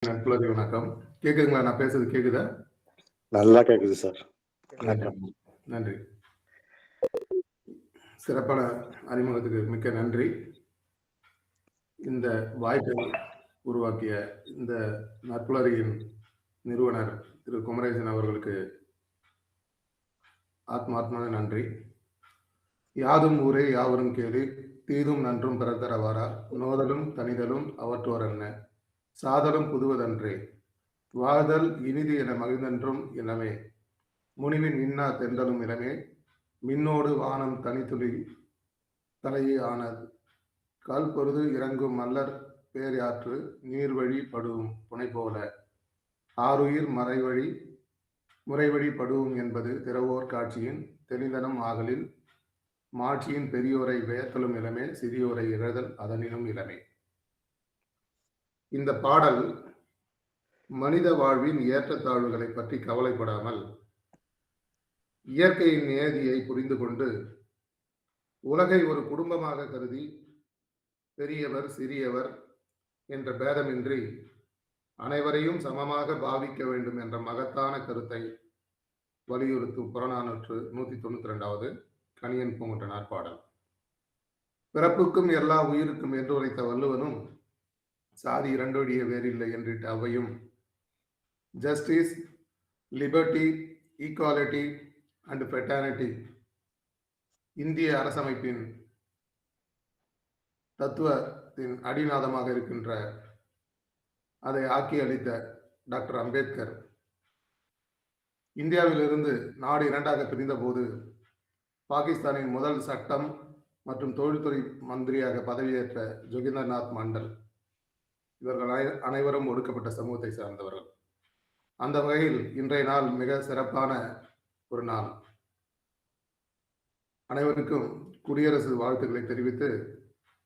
நண்பர்களே வணக்கம். கேக்குதுங்களா? நான் பேசுறது கேக்குதா? நல்லா கேக்குது சார். நன்றி. சிறப்பான அறிமுகத்துக்கு மிக்க நன்றி. இந்த வாய்ப்பை உருவாக்கிய இந்த நட்புலரியின் நிறுவனர் திரு குமரேசன் அவர்களுக்கு ஆத்மாத்மான நன்றி. யாதும் ஊரே யாவரும் கேளு, தீதும் நன்றும் பிறத்தரவாரா, நோதலும் தனிதலும் அவற்றோரன்ன, சாதலும் புதுவதன்றே, வாதல் இனிது என மகிழ்ந்தன்றும் இளமே, முனிவின் இன்னா தென்றலும் இளமே, மின்னோடு வானம் தனித்துளி தலையே ஆனது, கல் பொருது இறங்கும் மல்லர் பேரியாற்று நீர்வழி படுவும் புனை போல, ஆறுயிர் முறைவழி படுவும் என்பது திறவோர் காட்சியின் தெளிந்தனம் ஆகலில், மாட்சியின் பெரியோரை வியத்தலும் இளமே, சிறியோரை இழதல் அதனினும் இளமே. இந்த பாடல் மனித வாழ்வின் ஏற்றத்தாழ்வுகளை பற்றி கவலைப்படாமல் இயற்கையின் நியதியை புரிந்து கொண்டு உலகை ஒரு குடும்பமாக கருதி பெரியவர் சிறியவர் என்ற பேதமின்றி அனைவரையும் சமமாக பாவிக்க வேண்டும் என்ற மகத்தான கருத்தை வலியுறுத்தும் புறநானூற்று 192வது கணியன் பூங்குன்றனார் பாடல். பிறப்புக்கும் எல்லா உயிருக்கும் என்று உரைத்த வள்ளுவனும் சாதி இரண்டொழிய வேறில்லை என்றிட்ட அவையும் justice, liberty, equality and fraternity இந்திய அரசமைப்பின் தத்துவத்தின் அடிநாதமாக இருக்கின்ற அதை ஆக்கி அளித்த டாக்டர் அம்பேத்கர் இந்தியாவிலிருந்து நாடு இரண்டாக பிரிந்த போது பாகிஸ்தானின் முதல் சட்டம் மற்றும் தொழில்துறை மந்திரியாக பதவியேற்ற ஜோகிந்தர்நாத் மண்டல் இவர்கள் அனைவரும் ஒடுக்கப்பட்ட சமூகத்தை சார்ந்தவர்கள். அந்த வகையில் இன்றைய நாள் மிக சிறப்பான ஒரு நாள். அனைவருக்கும் குடியரசு வாழ்த்துக்களை தெரிவித்து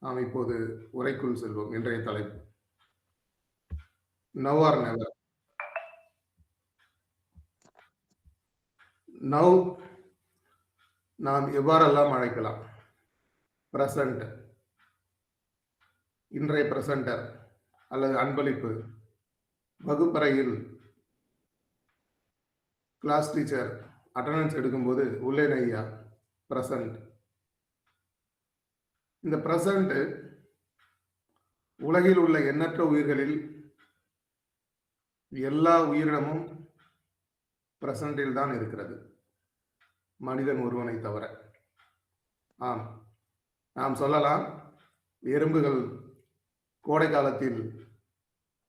நாம் இப்போது உரைக்குள் செல்வோம். இன்றைய தலைப்பு நவ் ஆர் நெவர். நவ் நாம் எவ்வாறெல்லாம் அழைக்கலாம்? பிரசன்ட், இன்றைய பிரசன்டர் அல்லது அன்பளிப்பு, வகுப்பறையில் கிளாஸ் டீச்சர் அட்டண்டன்ஸ் எடுக்கும்போது உள்ளே ஐயா பிரசன்ட். இந்த பிரசன்ட் உலகில் உள்ள எண்ணற்ற உயிர்களில் எல்லா உயிரினமும் பிரசன்டில் தான் இருக்கிறது, மனிதன் ஒருவனை தவிர. ஆம், நாம் சொல்லலாம் எறும்புகள் கோடை காலத்தில்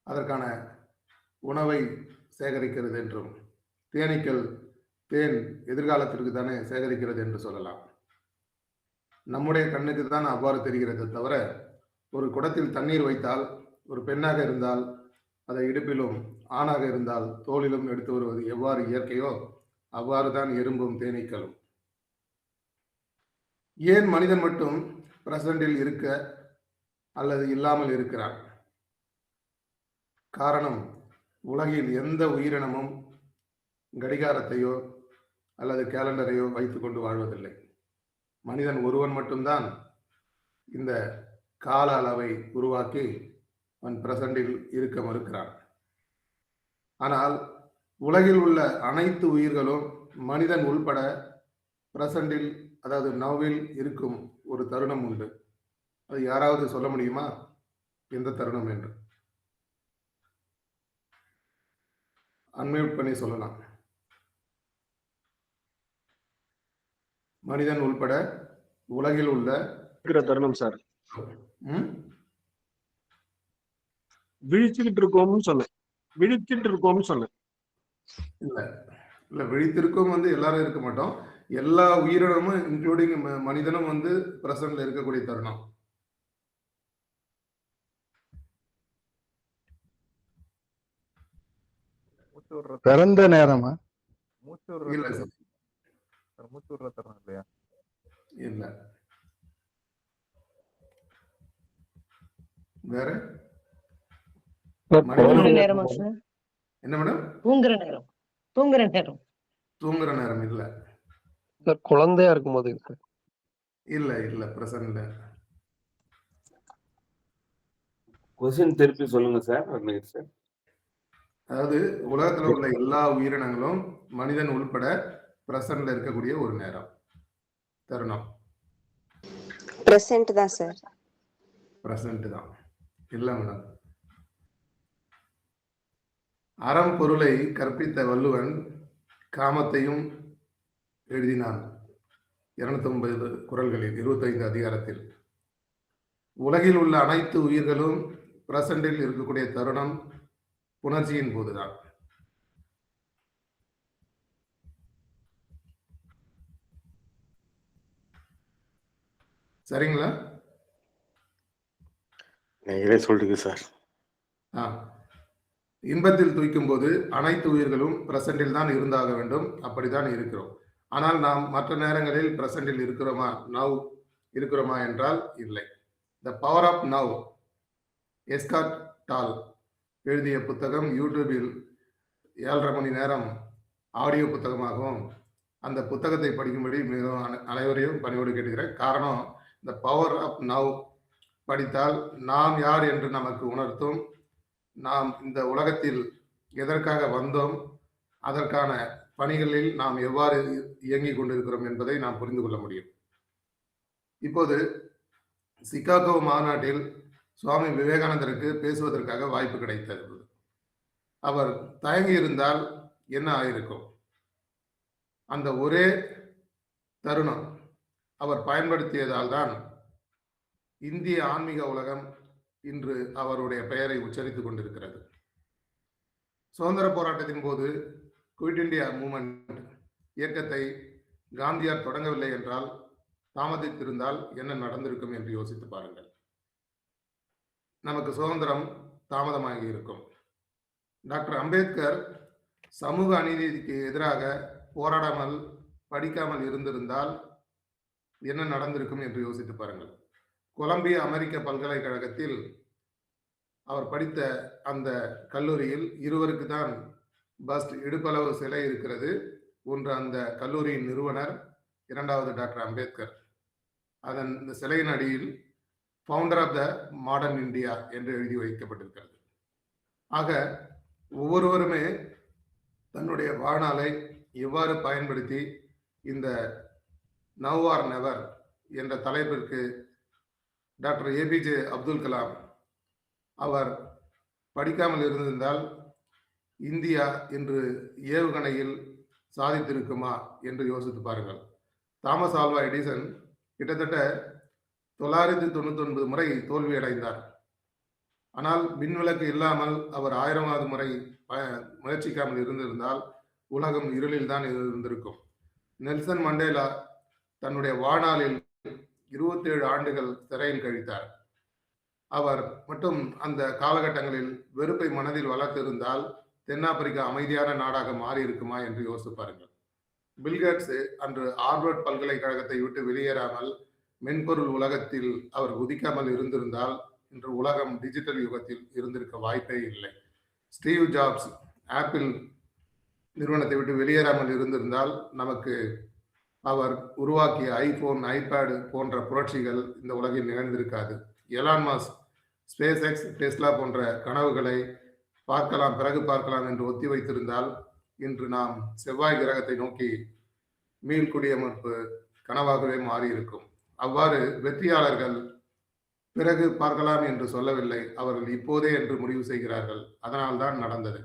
அதற்கான உணவை சேகரிக்கிறது என்றும், தேனீக்கள் தேன் எதிர்காலத்திற்கு தானே சேகரிக்கிறது என்று சொல்லலாம். நம்முடைய கண்ணுக்கு தான் அவ்வாறு தெரிகிறது தவிர, ஒரு குடத்தில் தண்ணீர் வைத்தால் ஒரு பெண்ணாக இருந்தால் அதை இடுப்பிலும், ஆணாக இருந்தால் தோளிலும் எடுத்து வருவது எவ்வாறு இயற்கையோ அவ்வாறு தான் எறும்பும் தேனீக்களும். ஏன் மனிதன் மட்டும் பிரசண்டில் இருக்க அல்லது இல்லாமல் இருக்கிறான்? காரணம், உலகில் எந்த உயிரினமும் கடிகாரத்தையோ அல்லது கேலண்டரையோ வைத்துக் கொண்டு வாழ்வதில்லை. மனிதன் ஒருவன் மட்டும்தான் இந்த கால அளவை உருவாக்கி அவன் பிரசண்டில் இருக்க மறுக்கிறான். ஆனால் உலகில் உள்ள அனைத்து உயிர்களும் மனிதன் உள்பட பிரசண்டில், அதாவது நவ்வில் இருக்கும் ஒரு தருணம் உண்டு. அது யாராவது சொல்ல முடியுமா எந்த தருணம் என்று? அன்மியூட் பண்ணி சொல்லலாம். மனிதன் உள்பட உலகில் உள்ள தருணம் சார். விழிச்சுக்கிட்டு இருக்கோம்னு சொன்னேன். இல்ல விழித்திருக்கோம் எல்லாரும் இருக்க மாட்டோம். எல்லா உயிரினமும் இன்க்ளூடிங் மனிதனும் பிரசன்ட்ல இருக்கக்கூடிய தருணம். பிறந்த நேரமா? இல்ல இல்ல. வேற என்ன மேடம்? தூங்குற நேரம் இல்ல. குழந்தையா இருக்கும் போது இல்ல இல்ல பிரசன்ட்ல. क्वेश्चन திருப்பி சொல்லுங்க சார். அதாவது உலகத்துல உள்ள எல்லா உயிரினங்களும் மனிதன் உள்பட பிரசன்ட்ல இருக்கக்கூடிய ஒரு நேரம், தருணம். பிரசன்ட் தான் சார். பிரசன்ட் தான் இல்ல மேடம். அறம் பொருளை கற்பித்த வள்ளுவன் காமத்தையும் எழுதினான் 250 குறள்களில் 25 அதிகாரத்தில். உலகில் உள்ள அனைத்து உயிர்களும் பிரசண்டில் இருக்கக்கூடிய தருணம் புணர்ச்சியின் போதுதான். சரிங்களா? நீங்களே சொல்றீங்க சார். இன்பத்தில் துய்க்கும் போது அனைத்து உயிர்களும் பிரசண்டில் தான் இருந்தாக வேண்டும். அப்படித்தான் இருக்கிறோம். ஆனால் நாம் மற்ற நேரங்களில் பிரசண்டில் இருக்கிறோமா, நவ் இருக்கிறோமா என்றால் இல்லை. The power of now, Eckhart Tolle எழுதிய புத்தகம் யூடியூபில் 7.5 மணி நேரம் ஆடியோ புத்தகமாகவும், அந்த புத்தகத்தை படிக்கும்படி மிகவும் அனைவரையும் பணியோடு கேட்டுக்கிறேன். காரணம், இந்த பவர் ஆஃப் நவ் படித்தால் நாம் யார் என்று நமக்கு உணர்த்தும். நாம் இந்த உலகத்தில் எதற்காக வந்தோம், அதற்கான பணிகளில் நாம் எவ்வாறு இயங்கிக் கொண்டிருக்கிறோம் என்பதை நாம் புரிந்து கொள்ள முடியும். இப்போது சிகாகோ மாநாட்டில் சுவாமி விவேகானந்தருக்கு பேசுவதற்காக வாய்ப்பு கிடைத்தது. அவர் தயங்கி இருந்தால் என்ன ஆயிருக்கும்? அந்த ஒரே தருணம் அவர் பயன்படுத்தியதால் தான் இந்திய ஆன்மீக உலகம் இன்று அவருடைய பெயரை உச்சரித்துக் கொண்டிருக்கிறது. சுதந்திர போராட்டத்தின் போது குவிட் இந்தியா மூவ்மெண்ட் இயக்கத்தை காந்தியார் தொடங்கவில்லை என்றால், தாமதித்திருந்தால் என்ன நடந்திருக்கும் என்று யோசித்து பாருங்கள். நமக்கு சுதந்திரம் தாமதமாகி இருக்கும். டாக்டர் அம்பேத்கர் சமூக அநீதிக்கு எதிராக போராடாமல், படிக்காமல் இருந்திருந்தால் என்ன நடந்திருக்கும் என்று யோசித்து பாருங்கள். கொலம்பியா அமெரிக்க பல்கலைக்கழகத்தில் அவர் படித்த அந்த கல்லூரியில் இருவருக்கு தான் பஸ்ட், இடுப்பளவு சிலை இருக்கிறது. ஒன்று அந்த கல்லூரியின் நிறுவனர், இரண்டாவது டாக்டர் அம்பேத்கர். அதன் இந்த சிலையின் அடியில் founder of the modern India என்று எழுதி வைக்கப்பட்டிருக்கிறது. ஆக ஒவ்வொருவருமே தன்னுடைய வாழ்நாளை எவ்வாறு பயன்படுத்தி இந்த நவ் ஆர் நெவர் என்ற தலைப்பிற்கு டாக்டர் ஏபிஜே அப்துல் கலாம் அவர் படிக்காமல் இருந்திருந்தால் இந்தியா இன்று ஏவுகணையில் சாதித்திருக்குமா என்று யோசித்து பாருங்கள். தாமஸ் ஆல்வா எடிசன் கிட்டத்தட்ட 999 முறை தோல்வி அடைந்தார். ஆனால் மின்விளக்கு இல்லாமல் அவர் 1000வது முறை முயற்சிக்காமல் இருந்திருந்தால் உலகம் இருளில் தான் இருந்திருக்கும். நெல்சன் மண்டேலா தன்னுடைய வாழ்நாளில் 27 ஆண்டுகள் சிறையில் கழித்தார். அவர் மட்டும் அந்த காலகட்டங்களில் வெறுப்பை மனதில் வளர்த்திருந்தால் தென்னாப்பிரிக்கா அமைதியான நாடாக மாறி இருக்குமா என்று யோசித்து பாருங்கள். பில்கேட்ஸ் அன்று ஹார்வர்ட் பல்கலைக்கழகத்தை விட்டு வெளியேறாமல் மென்பொருள் உலகத்தில் அவர் குதிக்காமல் இருந்திருந்தால் இன்று உலகம் டிஜிட்டல் யுகத்தில் இருந்திருக்க வாய்ப்பே இல்லை. ஸ்டீவ் ஜாப்ஸ் ஆப்பிள் நிறுவனத்தை விட்டு வெளியேறாமல் இருந்திருந்தால் நமக்கு அவர் உருவாக்கிய ஐபோன், ஐபேடு போன்ற புரட்சிகள் இந்த உலகில் நிகழ்ந்திருக்காது. Elon Musk SpaceX, Tesla போன்ற கனவுகளை பிறகு பார்க்கலாம் என்று ஒத்தி வைத்திருந்தால் இன்று நாம் செவ்வாய் கிரகத்தை நோக்கி மீள்குடியமைப்பு கனவாகவே மாறியிருக்கும். அவ்வாறு வெற்றியாளர்கள் பிறகு பார்க்கலாம் என்று சொல்லவில்லை, அவர்கள் இப்போதே என்று முடிவு செய்கிறார்கள். அதனால்தான் நடந்தது.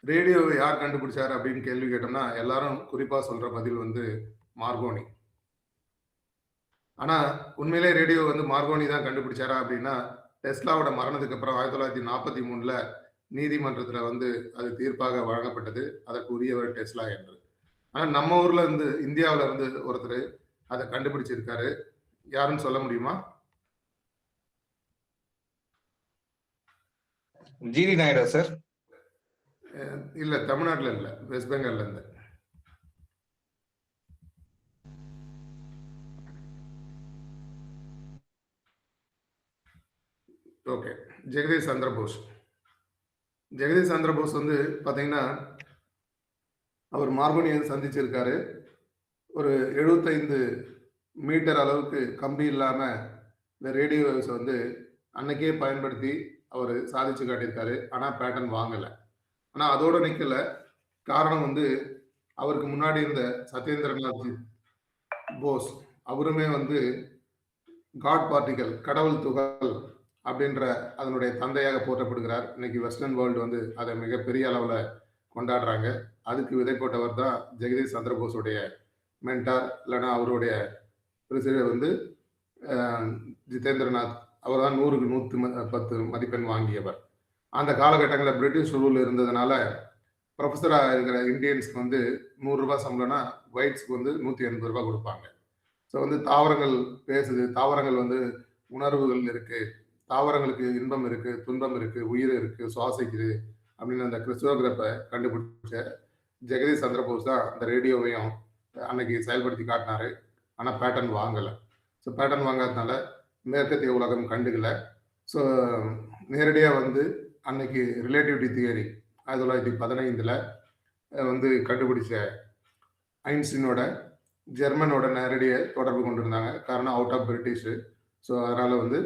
ரேடியோவை யார் கண்டுபிடிச்சார் அப்படின்னு கேள்வி கேட்டோம்னா எல்லாரும் குறிப்பா சொல்ற பதில் மார்கோனி. ஆனா உண்மையிலே ரேடியோ மார்கோனி தான் கண்டுபிடிச்சாரா அப்படின்னா, டெஸ்லாவோட மரணத்துக்கு அப்புறம் 1943 நீதிமன்றத்துல அது தீர்ப்பாக வழங்கப்பட்டது, அதற்கு உரியவர் டெஸ்லா என்று. ஆனா நம்ம ஊர்ல இந்தியாவில ஒருத்தர் அதை கண்டுபிடிச்சிருக்காரு. யாருன்னு சொல்ல முடியுமா? ஜிடி நாயுடு சார். இல்ல, தமிழ்நாட்டுல இல்ல, வெஸ்ட் பெங்கால்ல இருந்து. ஓகே, ஜெகதீஷ் சந்திரபோஸ். ஜெகதீஷ் சந்திரபோஸ் பாத்தீங்கன்னா அவர் மார்கோனியை சந்திச்சிருக்காரு. ஒரு 75 மீட்டர் அளவுக்கு கம்பி இல்லாம இந்த ரேடியோ வேவ்ஸ் அன்னைக்கே பயன்படுத்தி அவர் சாதிச்சு காட்டியிருக்காரு. ஆனா பேட்டன் வாங்கல. ஆனா அதோட நிக்கல. காரணம் வந்து அவருக்கு முன்னாடி இருந்த சத்யேந்திரநாத் போஸ் அவருமே வந்து காட் பார்ட்டிகல் கடவுள் துகள் அப்படின்ற அதனுடைய தந்தையாக போற்றப்படுகிறார். இன்னைக்கு வெஸ்டர்ன் வேர்ல்டு வந்து அதை மிகப்பெரிய அளவுல கொண்டாடுறாங்க. அதுக்கு விதை போட்டவர் தான் ஜெகதீஷ் சந்திர போஸுடைய மென்டார் இல்லைன்னா அவருடைய பிரசிடர் வந்து ஜிதேந்திரநாத். அவர் தான் 100க்கு 110 மதிப்பெண் வாங்கியவர். அந்த காலகட்டங்களில் பிரிட்டிஷ் ரூல் இருந்ததுனால ப்ரொஃபஸராக இருக்கிற இந்தியன்ஸ்க்கு வந்து ₹100 சம்பளம்னா ஒயிட்ஸ்க்கு வந்து ₹180 கொடுப்பாங்க. ஸோ வந்து தாவரங்கள் பேசுது, தாவரங்கள் வந்து உணர்வுகள் இருக்கு, தாவரங்களுக்கு இன்பம் இருக்கு, துன்பம் இருக்கு, உயிர் இருக்கு, சுவாசிக்குது அப்படின்னு அந்த கிறிஸ்டோகிராஃபை கண்டுபிடிச்ச ஜெகதீஷ் சந்திர போஸ் தான் அந்த ரேடியோவையும் அன்னைக்கு செயல்படுத்தி காட்டினாரு. ஆனால் பேட்டன் வாங்கலை. ஸோ பேட்டன் வாங்காததுனால மேற்கத்திய உலகம் கண்டுக்கல. ஸோ நேரடியாக வந்து அன்னைக்கு ரிலேட்டிவிட்டி தியரி 1915 வந்து கண்டுபிடிச்ச ஐன்ஸ்டீனோட ஜெர்மனோட நேரடியாக தொடர்பு கொண்டிருந்தாங்க. காரணம் அவுட் ஆஃப் பிரிட்டிஷு. ஸோ அதனால் வந்து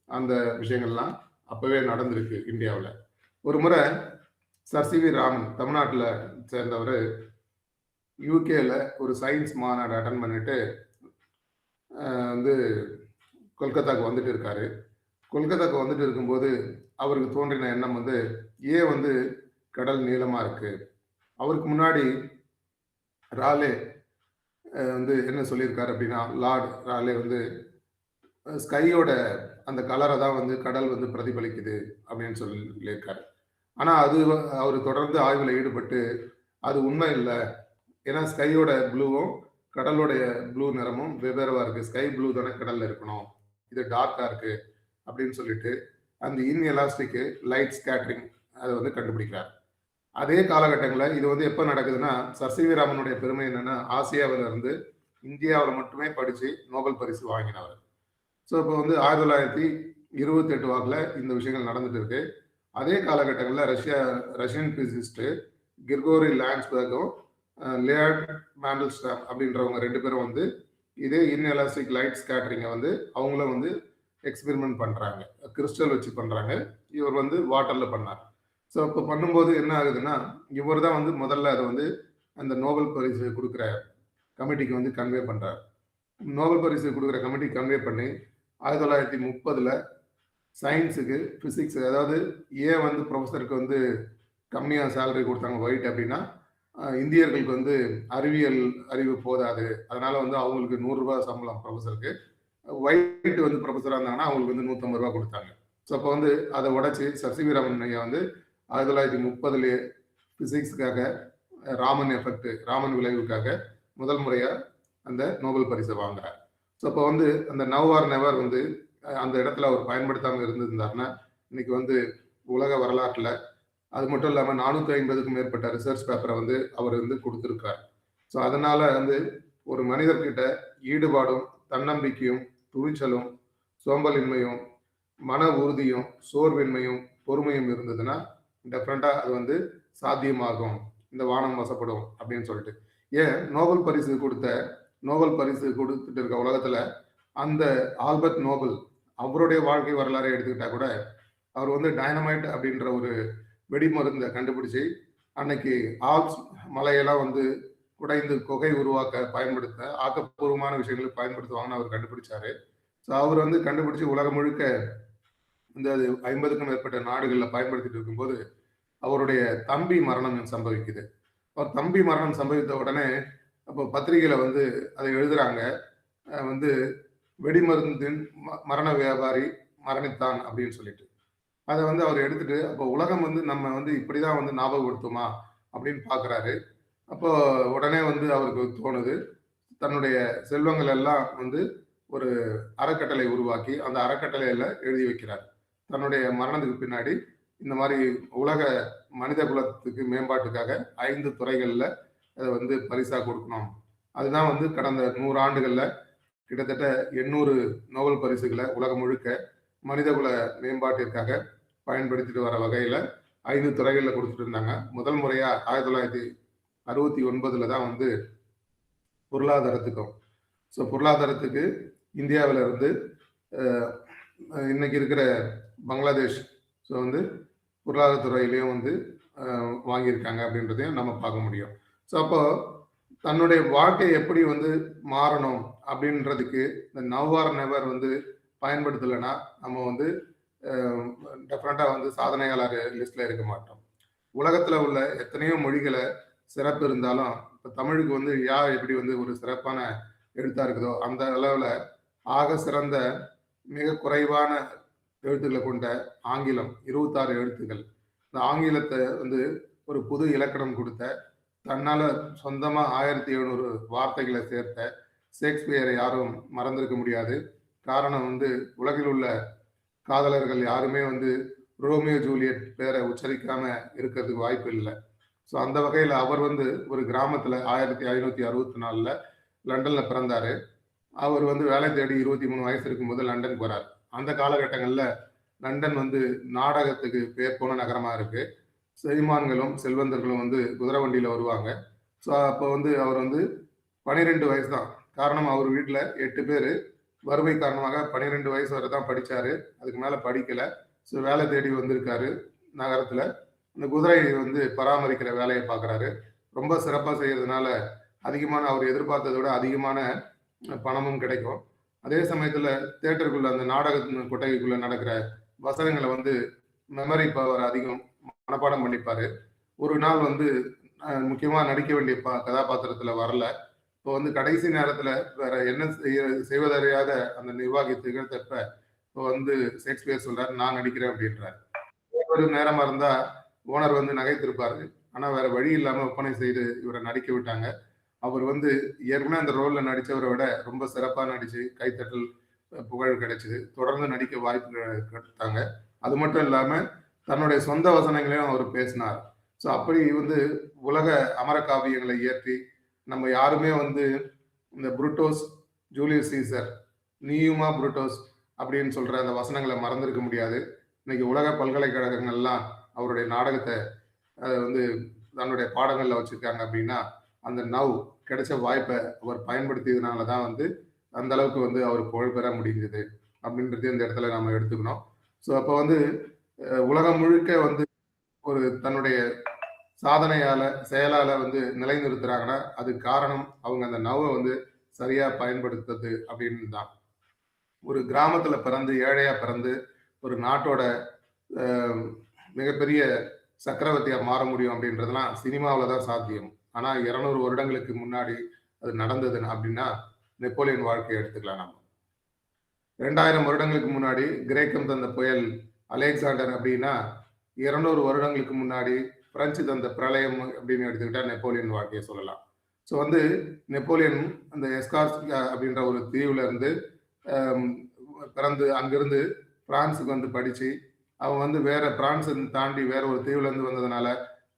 அந்த விஷயங்கள்லாம் அப்போவே நடந்திருக்கு இந்தியாவில். ஒரு முறை சர் சி வி ராமன் தமிழ்நாட்டில் சேர்ந்தவர் யூகேல ஒரு சயின்ஸ் மாநாடு அட்டன் பண்ணிட்டு வந்து கொல்கத்தாவுக்கு வந்துட்டு இருக்காரு. கொல்கத்தாவுக்கு வந்துட்டு இருக்கும்போது அவருக்கு தோன்றின எண்ணம் வந்து ஏன் வந்து கடல் நீளமாக இருக்கு. அவருக்கு முன்னாடி ராலே வந்து என்ன சொல்லியிருக்காரு அப்படின்னா, லார்ட் ராலே வந்து ஸ்கையோட அந்த கலரை தான் வந்து கடல் வந்து பிரதிபலிக்குது அப்படின்னு சொல்லியிருக்காரு. ஆனால் அது அவர் தொடர்ந்து ஆய்வில் ஈடுபட்டு அது உண்மை இல்லை. ஏன்னா ஸ்கையோட ப்ளூவும் கடலோடைய ப்ளூ நிறமும் வெவ்வேறுவா இருக்கு. ஸ்கை ப்ளூ தானே கடல்ல இருக்கணும், இது டார்க்கா இருக்கு அப்படின்னு சொல்லிட்டு அந்த இன்எலாஸ்டிக் லைட் ஸ்கேட்டரிங் அதை வந்து கண்டுபிடிக்கிறார். அதே காலகட்டங்களில் இது வந்து எப்போ நடக்குதுன்னா, சர் சி வி ராமனுடைய பெருமை என்னன்னா, ஆசியாவில இருந்து இந்தியாவில் மட்டுமே படித்து நோபல் பரிசு வாங்கினவர். ஸோ இப்போ வந்து 1928 வாக்கில் இந்த விஷயங்கள் நடந்துட்டு இருக்கு. அதே காலகட்டங்களில் ரஷ்யன் பிசிஸ்ட் கிர்கோரி லாண்ட்ஸ்பர்கும் லியார்ட் மேண்டல்ஸ்டாம் அப்படின்றவங்க 2 பேரும் வந்து இதே இன்எலாஸ்டிக் லைட் ஸ்கேட்டரிங்கை வந்து அவங்களும் வந்து எக்ஸ்பெரிமெண்ட் பண்ணுறாங்க. கிறிஸ்டல் வச்சு பண்ணுறாங்க. இவர் வந்து வாட்டரில் பண்ணார். ஸோ இப்போ பண்ணும்போது என்ன ஆகுதுன்னா, இவர் தான் வந்து முதல்ல அதை வந்து அந்த நோபல் பரிசு கொடுக்குற கமிட்டிக்கு வந்து கன்வே பண்ணுறார். நோபல் பரிசு கொடுக்குற கமிட்டி கன்வே பண்ணி 1930 சயின்ஸுக்கு ஃபிசிக்ஸ், அதாவது ஏன் வந்து ப்ரொஃபஸருக்கு வந்து கம்மியாக சேலரி கொடுத்தாங்க ஒயிட் அப்படின்னா, இந்தியர்களுக்கு வந்து அறிவியல் அறிவு போதாது, அதனால வந்து அவங்களுக்கு ₹100 சம்பளம் ப்ரொஃபஸருக்கு, ஒயிட் வந்து ப்ரொஃபஸராக இருந்தாங்கன்னா அவங்களுக்கு வந்து ₹150 கொடுத்தாங்க. ஸோ அப்போ வந்து அதை உடச்சி சர் சி வி ராமன் ஐயா வந்து 1930 ஃபிசிக்ஸுக்காக ராமன் எஃபெக்ட், ராமன் விளைவுக்காக முதல் முறையாக அந்த நோபல் பரிசை வாங்குறார். ஸோ அப்போ வந்து அந்த நவ் ஆர் நெவர் வந்து அந்த இடத்துல அவர் பயன்படுத்தாமல் இருந்திருந்தாருன்னா இன்னைக்கு வந்து உலக வரலாற்றில் அது மட்டும் இல்லாமல் 450க்கும் மேற்பட்ட ரிசர்ச் பேப்பரை வந்து அவர் வந்து கொடுத்துருக்கார். ஸோ அதனால வந்து ஒரு மனிதர்கிட்ட ஈடுபாடும் தன்னம்பிக்கையும் துணிச்சலும் சோம்பலின்மையும் மன உறுதியும் சோர்வின்மையும் பொறுமையும் இருந்ததுன்னா டெஃபரெண்டாக அது வந்து சாத்தியமாகும், இந்த வானம் வசப்படும் அப்படின்னு சொல்லிட்டு. ஏன் நோபல் பரிசு கொடுத்துட்டு இருக்க உலகத்தில் அந்த ஆல்பர்ட் நோபல் அவருடைய வாழ்க்கை வரலாறை எடுத்துக்கிட்டா கூட அவர் வந்து டைனமைட் அப்படின்ற ஒரு வெடிமருந்தை கண்டுபிடிச்சி அன்னைக்கு ஆல்ப்ஸ் மலையெல்லாம் வந்து குடைந்து குகை உருவாக்க பயன்படுத்த ஆக்கப்பூர்வமான விஷயங்களுக்கு பயன்படுத்துவாங்கன்னு அவர் கண்டுபிடிச்சாரு. ஸோ அவர் வந்து கண்டுபிடிச்சி உலகம் முழுக்க இந்த 50க்கும் மேற்பட்ட நாடுகளில் பயன்படுத்திட்டு இருக்கும்போது அவருடைய தம்பி மரணம் சம்பவிக்குது. அவர் தம்பி மரணம் சம்பவித்த உடனே அப்போ பத்திரிகையில் வந்து அதை எழுதுறாங்க, வந்து வெடிமருந்தின் மரண வியாபாரி மரணித்தான் அப்படின்னு சொல்லிட்டு. அதை வந்து அவர் எடுத்துட்டு அப்போ உலகம் வந்து நம்ம வந்து இப்படிதான் வந்து ஞாபகப்படுத்துமா அப்படின்னு பார்க்குறாரு. அப்போ உடனே வந்து அவருக்கு தோணுது, தன்னுடைய செல்வங்கள் எல்லாம் வந்து ஒரு அறக்கட்டளை உருவாக்கி அந்த அறக்கட்டளையில எழுதி வைக்கிறார். தன்னுடைய மரணத்துக்கு பின்னாடி இந்த மாதிரி உலக மனித குலத்துக்கு மேம்பாட்டுக்காக 5 துறைகளில் அதை வந்து பரிசா கொடுக்கணும். அதுதான் வந்து கடந்த 100 ஆண்டுகளில் கிட்டத்தட்ட 800 நோபல் பரிசுகளை உலகம் முழுக்க மனிதகுல மேம்பாட்டிற்காக பயன்படுத்திட்டு வர வகையில் 5 துறைகளில் கொடுத்துட்டு இருந்தாங்க. முதல் முறையாக 1969 தான் வந்து பொருளாதாரத்துக்கும். ஸோ பொருளாதாரத்துக்கு இந்தியாவில் இருந்து இன்னைக்கு இருக்கிற பங்களாதேஷ் ஸோ வந்து பொருளாதாரத்துறையிலையும் வந்து வாங்கியிருக்காங்க அப்படின்றதையும் நம்ம பார்க்க முடியும். ஸோ அப்போ தன்னுடைய வாழ்க்கை எப்படி வந்து மாறணும் அப்படின்றதுக்கு இந்த நவ் ஆர் நெவர் வந்து பயன்படுத்தலைன்னா நம்ம வந்து டெஃபினட்டாக வந்து சாதனையாளர் லிஸ்ட்டில் இருக்க மாட்டோம். உலகத்தில் உள்ள எத்தனையோ மொழிகளை சிறப்பு இருந்தாலும் இப்போ தமிழுக்கு வந்து யா எப்படி வந்து ஒரு சிறப்பான எழுத்தாக இருக்குதோ அந்த அளவில் ஆக சிறந்த மிக குறைவான எழுத்துக்களை கொண்ட ஆங்கிலம் 26 எழுத்துக்கள். இந்த ஆங்கிலத்தை வந்து ஒரு புது இலக்கணம் கொடுத்த தன்னால் சொந்தமாக 1700 வார்த்தைகளை சேர்த்த ஷேக்ஸ்பியரை யாரும் மறந்திருக்க முடியாது. காரணம் வந்து உலகில் உள்ள காதலர்கள் யாருமே வந்து ரோமியோ ஜூலியட் பேரை உச்சரிக்காம இருக்கிறதுக்கு வாய்ப்பு இல்லை. ஸோ அந்த வகையில் அவர் வந்து ஒரு கிராமத்தில் 1564 லண்டனில் பிறந்தார். அவர் வந்து வேலை தேடி 23 வயசு இருக்கும்போது லண்டன் போகிறார். அந்த காலகட்டங்களில் லண்டன் வந்து நாடகத்துக்கு பேர் போன நகரமாக இருக்குது. செழிமான்களும் செல்வந்தர்களும் வந்து குதிரை வண்டியில் வருவாங்க. ஸோ அப்போ வந்து அவர் வந்து 12 வயசு தான். காரணம் அவர் வீட்டில் 8 பேர். வறுமை காரணமாக 12 வயசு வரை தான் படித்தார். அதுக்கு மேலே படிக்கலை. ஸோ வேலை தேடி வந்திருக்காரு நகரத்தில். இந்த குதிரையை வந்து பராமரிக்கிற வேலையை பார்க்குறாரு. ரொம்ப சிறப்பாக செய்கிறதுனால அதிகமான அவர் எதிர்பார்த்ததை விட அதிகமான பணமும் கிடைக்கும். அதே சமயத்தில் தேட்டருக்குள்ள அந்த நாடக கொட்டகைக்குள்ளே நடக்கிற வசனங்களை வந்து மெமரி பவர் அதிகம் மனப்பாடம் பண்ணிப்பார். ஒரு நாள் வந்து முக்கியமாக நடிக்க வேண்டிய கதாபாத்திரத்தில் வரல. இப்போ வந்து கடைசி நேரத்தில் வேற என்ன செய்வதறியாத அந்த நிர்வாகி திகழ்த்தப்ப இப்போ வந்து ஷேக்ஸ்பியர் சொல்றாரு, நான் நடிக்கிறேன் அப்படின்றார். ஒரு நேரமாக இருந்தால் ஓனர் வந்து நகைத்திருப்பாரு. ஆனால் வேற வழி இல்லாமல் ஒப்பனை செய்து இவரை நடிக்க விட்டாங்க. அவர் வந்து ஏற்கனவே அந்த ரோலில் நடித்தவரை விட ரொம்ப சிறப்பாக நடித்து கைத்தட்டல் புகழ் கிடைச்சிது. தொடர்ந்து நடிக்க வாய்ப்பு கொடுத்தாங்க. அது மட்டும் இல்லாமல் தன்னுடைய சொந்த வசனங்களையும் அவர் பேசினார். ஸோ அப்படி வந்து உலக அமர காவியங்களை இயற்றி நம்ம யாருமே வந்து இந்த புருட்டோஸ் ஜூலியஸ் சீசர் நீயுமா புருட்டோஸ் அப்படின்னு சொல்கிற அந்த வசனங்களை மறந்திருக்க முடியாது. இன்னைக்கு உலக பல்கலைக்கழகங்கள்லாம் அவருடைய நாடகத்தை வந்து தன்னுடைய பாடங்களில் வச்சுருக்காங்க. அப்படின்னா அந்த நவ் கிடைச்ச வாய்ப்பை அவர் பயன்படுத்தியதுனால தான் வந்து அந்த அளவுக்கு வந்து அவர் புகழ் பெற முடிஞ்சது அப்படின்றது இந்த இடத்துல நம்ம எடுத்துக்கணும். ஸோ அப்போ வந்து உலகம் முழுக்க வந்து ஒரு தன்னுடைய சாதனையால செயலால வந்து நிலைநிறுத்துறாங்கன்னா அது காரணம் அவங்க அந்த நவ்வை வந்து சரியா பயன்படுத்துறது அப்படின்னு தான். ஒரு கிராமத்துல பிறந்து ஏழையா பிறந்து ஒரு நாட்டோட மிகப்பெரிய சக்கரவர்த்தியா மாற முடியும் அப்படின்றதுலாம் சினிமாவில் தான் சாத்தியம். ஆனா 200 வருடங்களுக்கு முன்னாடி அது நடந்தது அப்படின்னா நெப்போலியன் வாழ்க்கையை எடுத்துக்கலாம். நம்ம 2000 வருடங்களுக்கு முன்னாடி கிரேக்கம் தந்த புயல் அலெக்சாண்டர் அப்படின்னா 200 வருடங்களுக்கு முன்னாடி பிரெஞ்சு தந்த பிரளயம் அப்படின்னு எடுத்துக்கிட்டா நெப்போலியன் வாழ்க்கையை சொல்லலாம். ஸோ வந்து நெப்போலியன் அந்த எஸ்கார்ஸ் அப்படின்ற ஒரு தீவுல இருந்து பிறந்து அங்கிருந்து பிரான்ஸுக்கு வந்து படித்து அவன் வந்து வேற பிரான்ஸை தாண்டி வேற ஒரு தீவுல இருந்து வந்ததுனால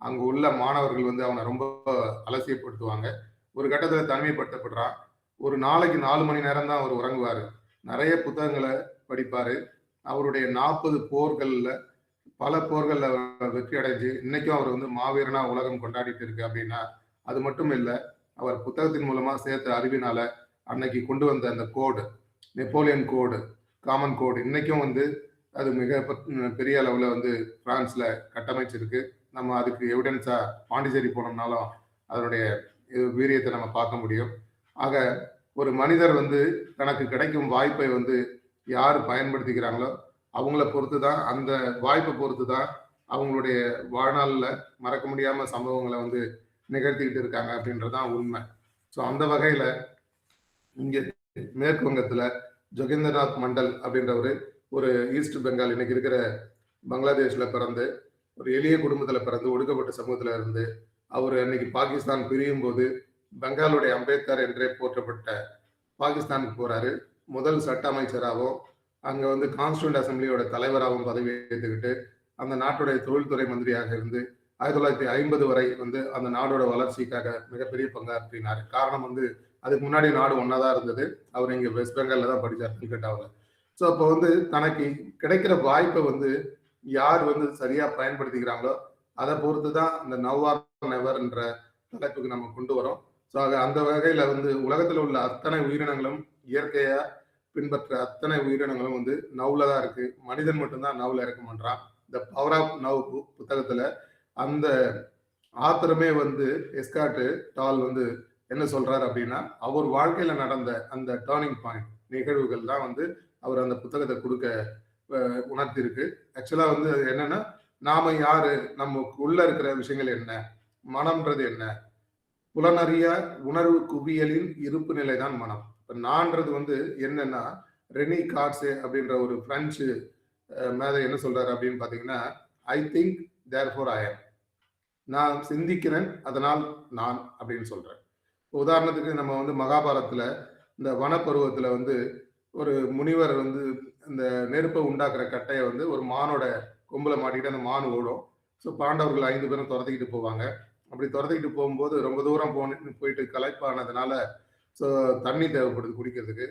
அங்கே உள்ள மாணவர்கள் வந்து அவனை ரொம்ப அலட்சியப்படுத்துவாங்க. ஒரு கட்டத்தில் தனிமைப்படுத்தப்படுறான். ஒரு நாளைக்கு 4 மணி நேரம் தான் அவர் உறங்குவார். நிறைய புத்தகங்களை படிப்பார். அவருடைய 40 போர்களில் பல போர்களில் வெற்றி அடைஞ்சு இன்னைக்கும் அவர் வந்து மாவீரனா உலகம் கொண்டாடிட்டு இருக்கு. அப்படின்னா அது மட்டும் இல்லை, அவர் புத்தகத்தின் மூலமா சேர்த்த அறிவினால அன்னைக்கு கொண்டு வந்த அந்த கோடு, நெப்போலியன் கோடு, காமன் கோடு இன்னைக்கும் வந்து அது மிக பெரிய அளவில் வந்து பிரான்ஸ்ல கட்டமைச்சிருக்கு. நம்ம அதுக்கு எவிடன்ஸா பாண்டிச்சேரி போனோம்னாலும் அதனுடைய வீரியத்தை நம்ம பார்க்க முடியும். ஆக ஒரு மனிதர் வந்து தனக்கு கிடைக்கும் வாய்ப்பை வந்து யார் பயன்படுத்திக்கிறாங்களோ அவங்கள பொறுத்து தான், அந்த வாய்ப்பை பொறுத்து தான் அவங்களுடைய வாழ்நாளில் மறக்க முடியாமல் சம்பவங்களை வந்து நிகழ்த்திக்கிட்டு இருக்காங்க அப்படின்றதான் உண்மை. ஸோ அந்த வகையில் இங்கே மேற்கு வங்கத்தில் ஜோகிந்தர்நாத் மண்டல் அப்படின்றவர் ஒரு ஈஸ்ட் பெங்கால் இன்னைக்கு இருக்கிற பங்களாதேஷில் பிறந்து ஒரு எளிய குடும்பத்தில் பிறந்து ஒடுக்கப்பட்ட சமூகத்தில் இருந்து அவர் அன்னைக்கு பாகிஸ்தான் பிரியும் போது பெங்காலுடைய அம்பேத்கர் என்றே போற்றப்பட்ட பாகிஸ்தானுக்கு போகிறாரு. முதல் சட்ட அமைச்சராகவும் அங்கே வந்து கான்ஸ்டியூண்ட் அசம்பிளியோட தலைவராகவும் பதவி ஏற்றுக்கிட்டு அந்த நாட்டுடைய தொழில்துறை மந்திரியாக இருந்து 1950 வரை வந்து அந்த நாடோட வளர்ச்சிக்காக மிகப்பெரிய பங்காற்றினார். காரணம் வந்து அதுக்கு முன்னாடி நாடு ஒன்றா தான் இருந்தது. அவர் இங்கே வெஸ்ட் பெங்காலில் தான் படித்தார் கல்கட்டாவில். ஸோ அப்போ வந்து தனக்கு கிடைக்கிற வாய்ப்பை வந்து யார் வந்து சரியாக பயன்படுத்திக்கிறாங்களோ அதை பொறுத்து தான் இந்த நவ் ஆர் நெவர் என்ற தலைப்புக்கு நம்ம கொண்டு வரோம். ஸோ அந்த வகையில் வந்து உலகத்தில் உள்ள அத்தனை உயிரினங்களும் இயற்கையாக பின்பற்ற அத்தனை உயிரினங்களும் வந்து நவ்ல தான் இருக்கு. மனிதன் மட்டும்தான் நவ்ல இருக்க மாட்டான். த பவர் ஆஃப் நவ் புத்தகத்துல அந்த ஆத்தரமே வந்து எஸ்கார்ட் டால் வந்து என்ன சொல்றாரு அப்படின்னா, அவர் வாழ்க்கையில நடந்த அந்த டர்னிங் பாயிண்ட் நிகழ்வுகள் தான் வந்து அவர் அந்த புத்தகத்தை கொடுக்க உணர்த்திருக்கு. ஆக்சுவலா வந்து அது என்னன்னா, நாம யாரு, நமக்கு உள்ள இருக்கிற விஷயங்கள் என்ன, மனம்ன்றது என்ன, புலனறிய உணர்வு குவியலின் இருப்பு நிலை தான் மனம். இப்ப நான்றது வந்து என்னன்னா, ரெனி கார்ட்ஸே அப்படின்ற ஒரு பிரெஞ்சு மேதை என்ன சொல்றாரு அப்படின்னு பாத்தீங்கன்னா, ஐ திங்க் தேர்ஃபோர் ஐ ஆம். நான் சிந்திக்கிறேன், அதனால் நான் அப்படின்னு சொல்றேன். உதாரணத்துக்கு நம்ம வந்து மகாபாரதத்துல இந்த வனப்பருவத்துல வந்து ஒரு முனிவர் வந்து இந்த நெருப்பை உண்டாக்குற கட்டையை வந்து ஒரு மானோட கொம்புல மாட்டிக்கிட்டு அந்த மான் ஓடும். ஸோ பாண்டவர்கள் 5 பேரும் துரத்திக்கிட்டு போவாங்க. அப்படி துரத்திக்கிட்டு போகும்போது ரொம்ப தூரம் போயிட்டு களைப்பானதுனால ஸோ தண்ணி தேவைப்படுது குடிக்கிறதுக்கு.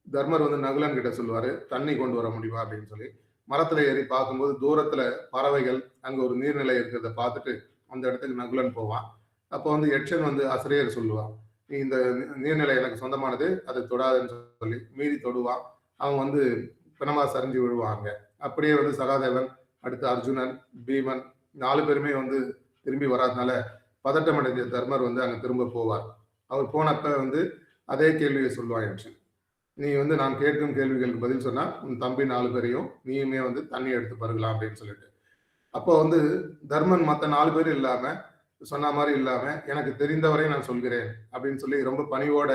தர்மர் வந்து நகுலன் கிட்ட சொல்லுவாரு, தண்ணி கொண்டு வர முடியுமா அப்படின்னு சொல்லி. மரத்துல ஏறி பார்க்கும்போது தூரத்துல பறவைகள் அங்க ஒரு நீர்நிலை இருக்கிறத பார்த்துட்டு அந்த இடத்துக்கு நகுலன் போவான். அப்போ வந்து யட்சன் வந்து ஆசிரியர் சொல்லுவான், நீ இந்த நீர்நிலை எனக்கு சொந்தமானது, அதை தொடாதுன்னு சொல்லி மீறி தொடுவான். அவன் வந்து பிணமா சரிஞ்சு விழுவாங்க. அப்படியே வந்து சகாதேவன், அடுத்து அர்ஜுனன், பீமன் 4 பேருமே வந்து திரும்பி வராதனால பதட்டம் அடைஞ்ச தர்மர் வந்து அங்க திரும்ப போவார். அவர் போனப்ப வந்து அதே கேள்வியை சொல்லுவான் யட்சன், நீ வந்து நான் கேட்கும் கேள்விகளுக்கு பதில் சொன்னா உன் தம்பி 4 பேரையும் நீயுமே வந்து தண்ணி எடுத்து பருகலாம் அப்படின்னு சொல்லிட்டு. அப்போ வந்து தர்மன் மற்ற 4 பேர் இல்லாம சொன்ன மாதிரி இல்லாம எனக்கு தெரிந்தவரை நான் சொல்கிறேன் அப்படின்னு சொல்லி ரொம்ப பணிவோட,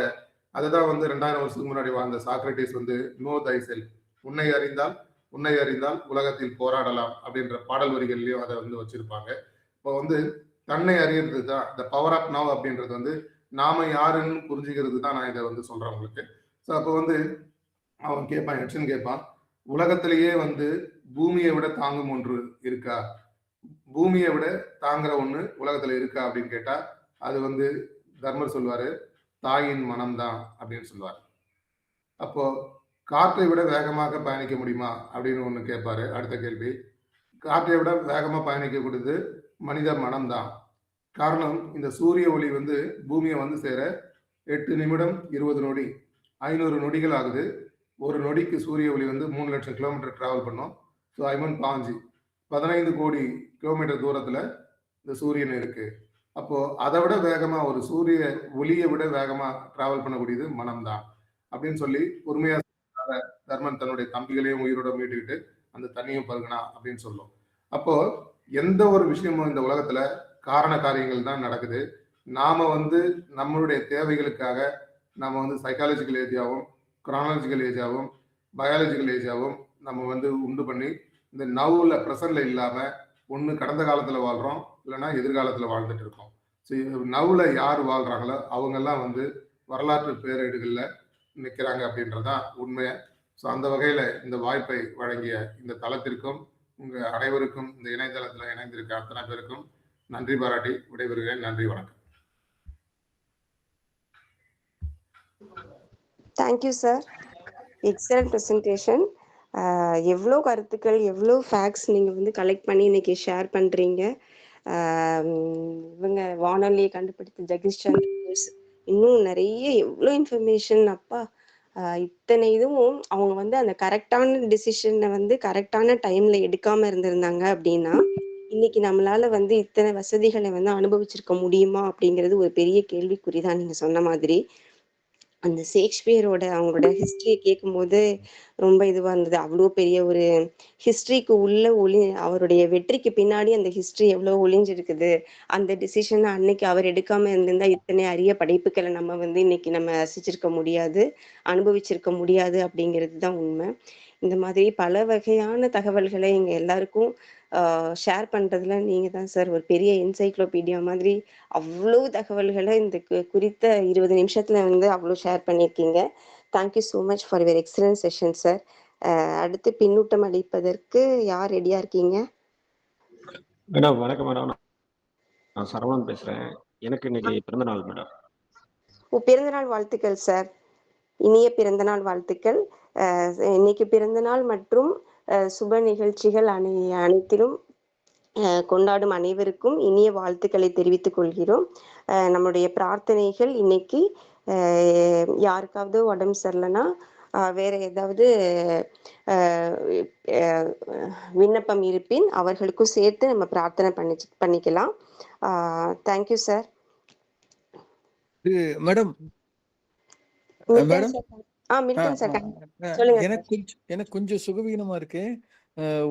அதுதான் வந்து 2000 வருஷத்துக்கு முன்னாடி வாழ்ந்த சாக்ரட்டிஸ் வந்து நோ தை செல்ஃப், உன்னை அறிந்தால் உலகத்தில் போராடலாம் அப்படின்ற பாடல் வரிகள்லயும் அதை வந்து வச்சிருப்பாங்க. இப்போ வந்து தன்னை அறியறது தான் இந்த பவர் ஆஃப் நவ் அப்படின்றது வந்து நாம யாருன்னு புரிஞ்சுக்கிறது தான் நான் இதை வந்து சொல்றேன் உங்களுக்கு. ஸோ அப்போ வந்து அவன் கேட்பான், யட்சன் கேட்பான், உலகத்திலேயே வந்து பூமியை விட தாங்கும் ஒன்று இருக்கா, பூமியை விட தாங்குற ஒண்ணு உலகத்துல இருக்கா அப்படின்னு கேட்டா, அது வந்து தர்மர் சொல்லுவாரு, தாயின் மனம்தான் அப்படின்னு சொல்லுவார். அப்போ காற்றை விட வேகமாக பயணிக்க முடியுமா அப்படின்னு ஒண்ணு கேட்பாரு. அடுத்த கேள்வி, காற்றை விட வேகமா பயணிக்கக்கூடியது மனித மனம்தான். காரணம், இந்த சூரிய ஒளி வந்து பூமியை வந்து சேர 8 நிமிடம் 20 நொடி 500 நொடிகள் ஆகுது. ஒரு நொடிக்கு சூரிய ஒளி வந்து 3 லட்சம் கிலோமீட்டர் டிராவல் பண்ணும். ஸோ ஐமன் பாஞ்சி 15 கோடி கிலோமீட்டர் தூரத்துல இந்த சூரியன் இருக்கு. அப்போ அதை விட வேகமா, ஒரு சூரிய ஒளியை விட வேகமா டிராவல் பண்ணக்கூடியது மனம்தான் அப்படின்னு சொல்லி பொறுமையா தர்மன் தன்னுடைய தம்பிகளையும் உயிரோட மீட்டுக்கிட்டு அந்த தண்ணியும் பருகுனா அப்படின்னு சொல்லும். அப்போ எந்த ஒரு விஷயமும் இந்த உலகத்துல காரண காரியங்கள் தான் நடக்குது. நாம வந்து நம்மளுடைய தேவைகளுக்காக நம்ம வந்து சைக்காலஜிக்கல் ஏஜாவும் குரானாலஜிக்கல் ஏஜாவும் பயாலஜிக்கல் ஏஜாவும் நம்ம வந்து உண்டு பண்ணி இந்த நவ்ல ப்ரெசன்ட்ல இல்லாம ஒன்று கடந்த காலத்துல வாழ்றோம், இல்லைன்னா எதிர்காலத்துல வாழ்ந்துட்டு இருக்கோம். ஸோ நவ்ல யார் வாழ்றாங்களோ அவங்கெல்லாம் வந்து வரலாற்று பேரேடுகள்ல நிற்கிறாங்க அப்படின்றதான் உண்மை. ஸோ அந்த வகையில இந்த வாய்ப்பை வழங்கிய இந்த தளத்திற்கும் உங்க அனைவருக்கும் இந்த இணையதளத்தில் இணைந்திருக்க அத்தனை பேருக்கும் நன்றி பாராட்டி விடைபெறுகிறேன். நன்றி, வணக்கம். Thank you sir, excellent presentation. எவ்வளோ கருத்துக்கள், எவ்வளோ ஃபேக்ட்ஸ் நீங்கள் வந்து கலெக்ட் பண்ணி இன்னைக்கு ஷேர் பண்ணுறீங்க. இவங்க வானொலியை கண்டுபிடித்த ஜெகதீஷ் சந்திர போஸ், இன்னும் நிறைய எவ்வளோ இன்ஃபர்மேஷன் அப்பா. இத்தனை இதுவும் அவங்க வந்து அந்த கரெக்டான டிசிஷனை வந்து கரெக்டான டைம்ல எடுக்காம இருந்திருந்தாங்க அப்படின்னா இன்னைக்கு நம்மளால வந்து இத்தனை வசதிகளை வந்து அனுபவிச்சிருக்க முடியுமா அப்படிங்கிறது ஒரு பெரிய கேள்விக்குறிதான். நீங்க சொன்ன மாதிரி அந்த ஷேக்ஸ்பியரோட அவங்களோட ஹிஸ்டரியை கேட்கும்போது ரொம்ப இதுவாக இருந்தது. அவ்வளோ பெரிய ஒரு ஹிஸ்ட்ரிக்கு உள்ள அவருடைய வெற்றிக்கு பின்னாடி அந்த ஹிஸ்ட்ரி எவ்வளோ ஒளிஞ்சிருக்குது. அந்த டிசிஷனை அன்னைக்கு அவர் எடுக்காம இருந்திருந்தா இத்தனை அரிய படைப்புகளை நம்ம வந்து இன்னைக்கு நம்ம ரசிச்சிருக்க முடியாது, அனுபவிச்சிருக்க முடியாது அப்படிங்கிறது தான் உண்மை. இந்த மாதிரி பல வகையான தகவல்களை எங்க எல்லாருக்கும் ஷேர் பண்றதுல நீங்க தான் சார் ஒரு பெரிய என்சைக்ளோபீடியா மாதிரி அவ்வளோ தகவல்களை இந்த குறித்த 20 நிமிஷத்துல வந்து அவ்வளோ ஷேர் பண்ணியிருக்கீங்க. Thank you so much for your excellent session sir. அடுத்து பின்னூட்டம் அளிப்பதற்கு யார் ரெடியா இருக்கீங்க? மேடம் வணக்கம் மேடம், நான் சரவணன் பேசுறேன். எனக்கு இன்னைக்கு பிறந்த நாள் மேடம். பிறந்தநாள் வாழ்த்துக்கள் சார், இனிய பிறந்தநாள் வாழ்த்துக்கள். இன்னைக்கு பிறந்தநாள் மற்றும் சுப நிகழ்ச்சிகள் அனைத்திலும் கொண்டாடும் அனைவருக்கும் இனிய வாழ்த்துக்களை தெரிவித்துக் கொள்கிறோம். நம்மளுடைய பிரார்த்தனைகள் இன்னைக்கு யாருக்காவது உடம்பு சரியில்லைன்னா வேற ஏதாவது அஹ், அஹ், விண்ணப்பம் இருப்பின் அவர்களுக்கும் சேர்த்து நம்ம பிரார்த்தனை பண்ணிக்கலாம். Thank you sir. Madam Milton madam sir. ஆ, மில்டன் சார் ஆ, சொல்லுங்க எனக்கு சார். எனக்கு கொஞ்சம் சுகவீனமா இருக்கு.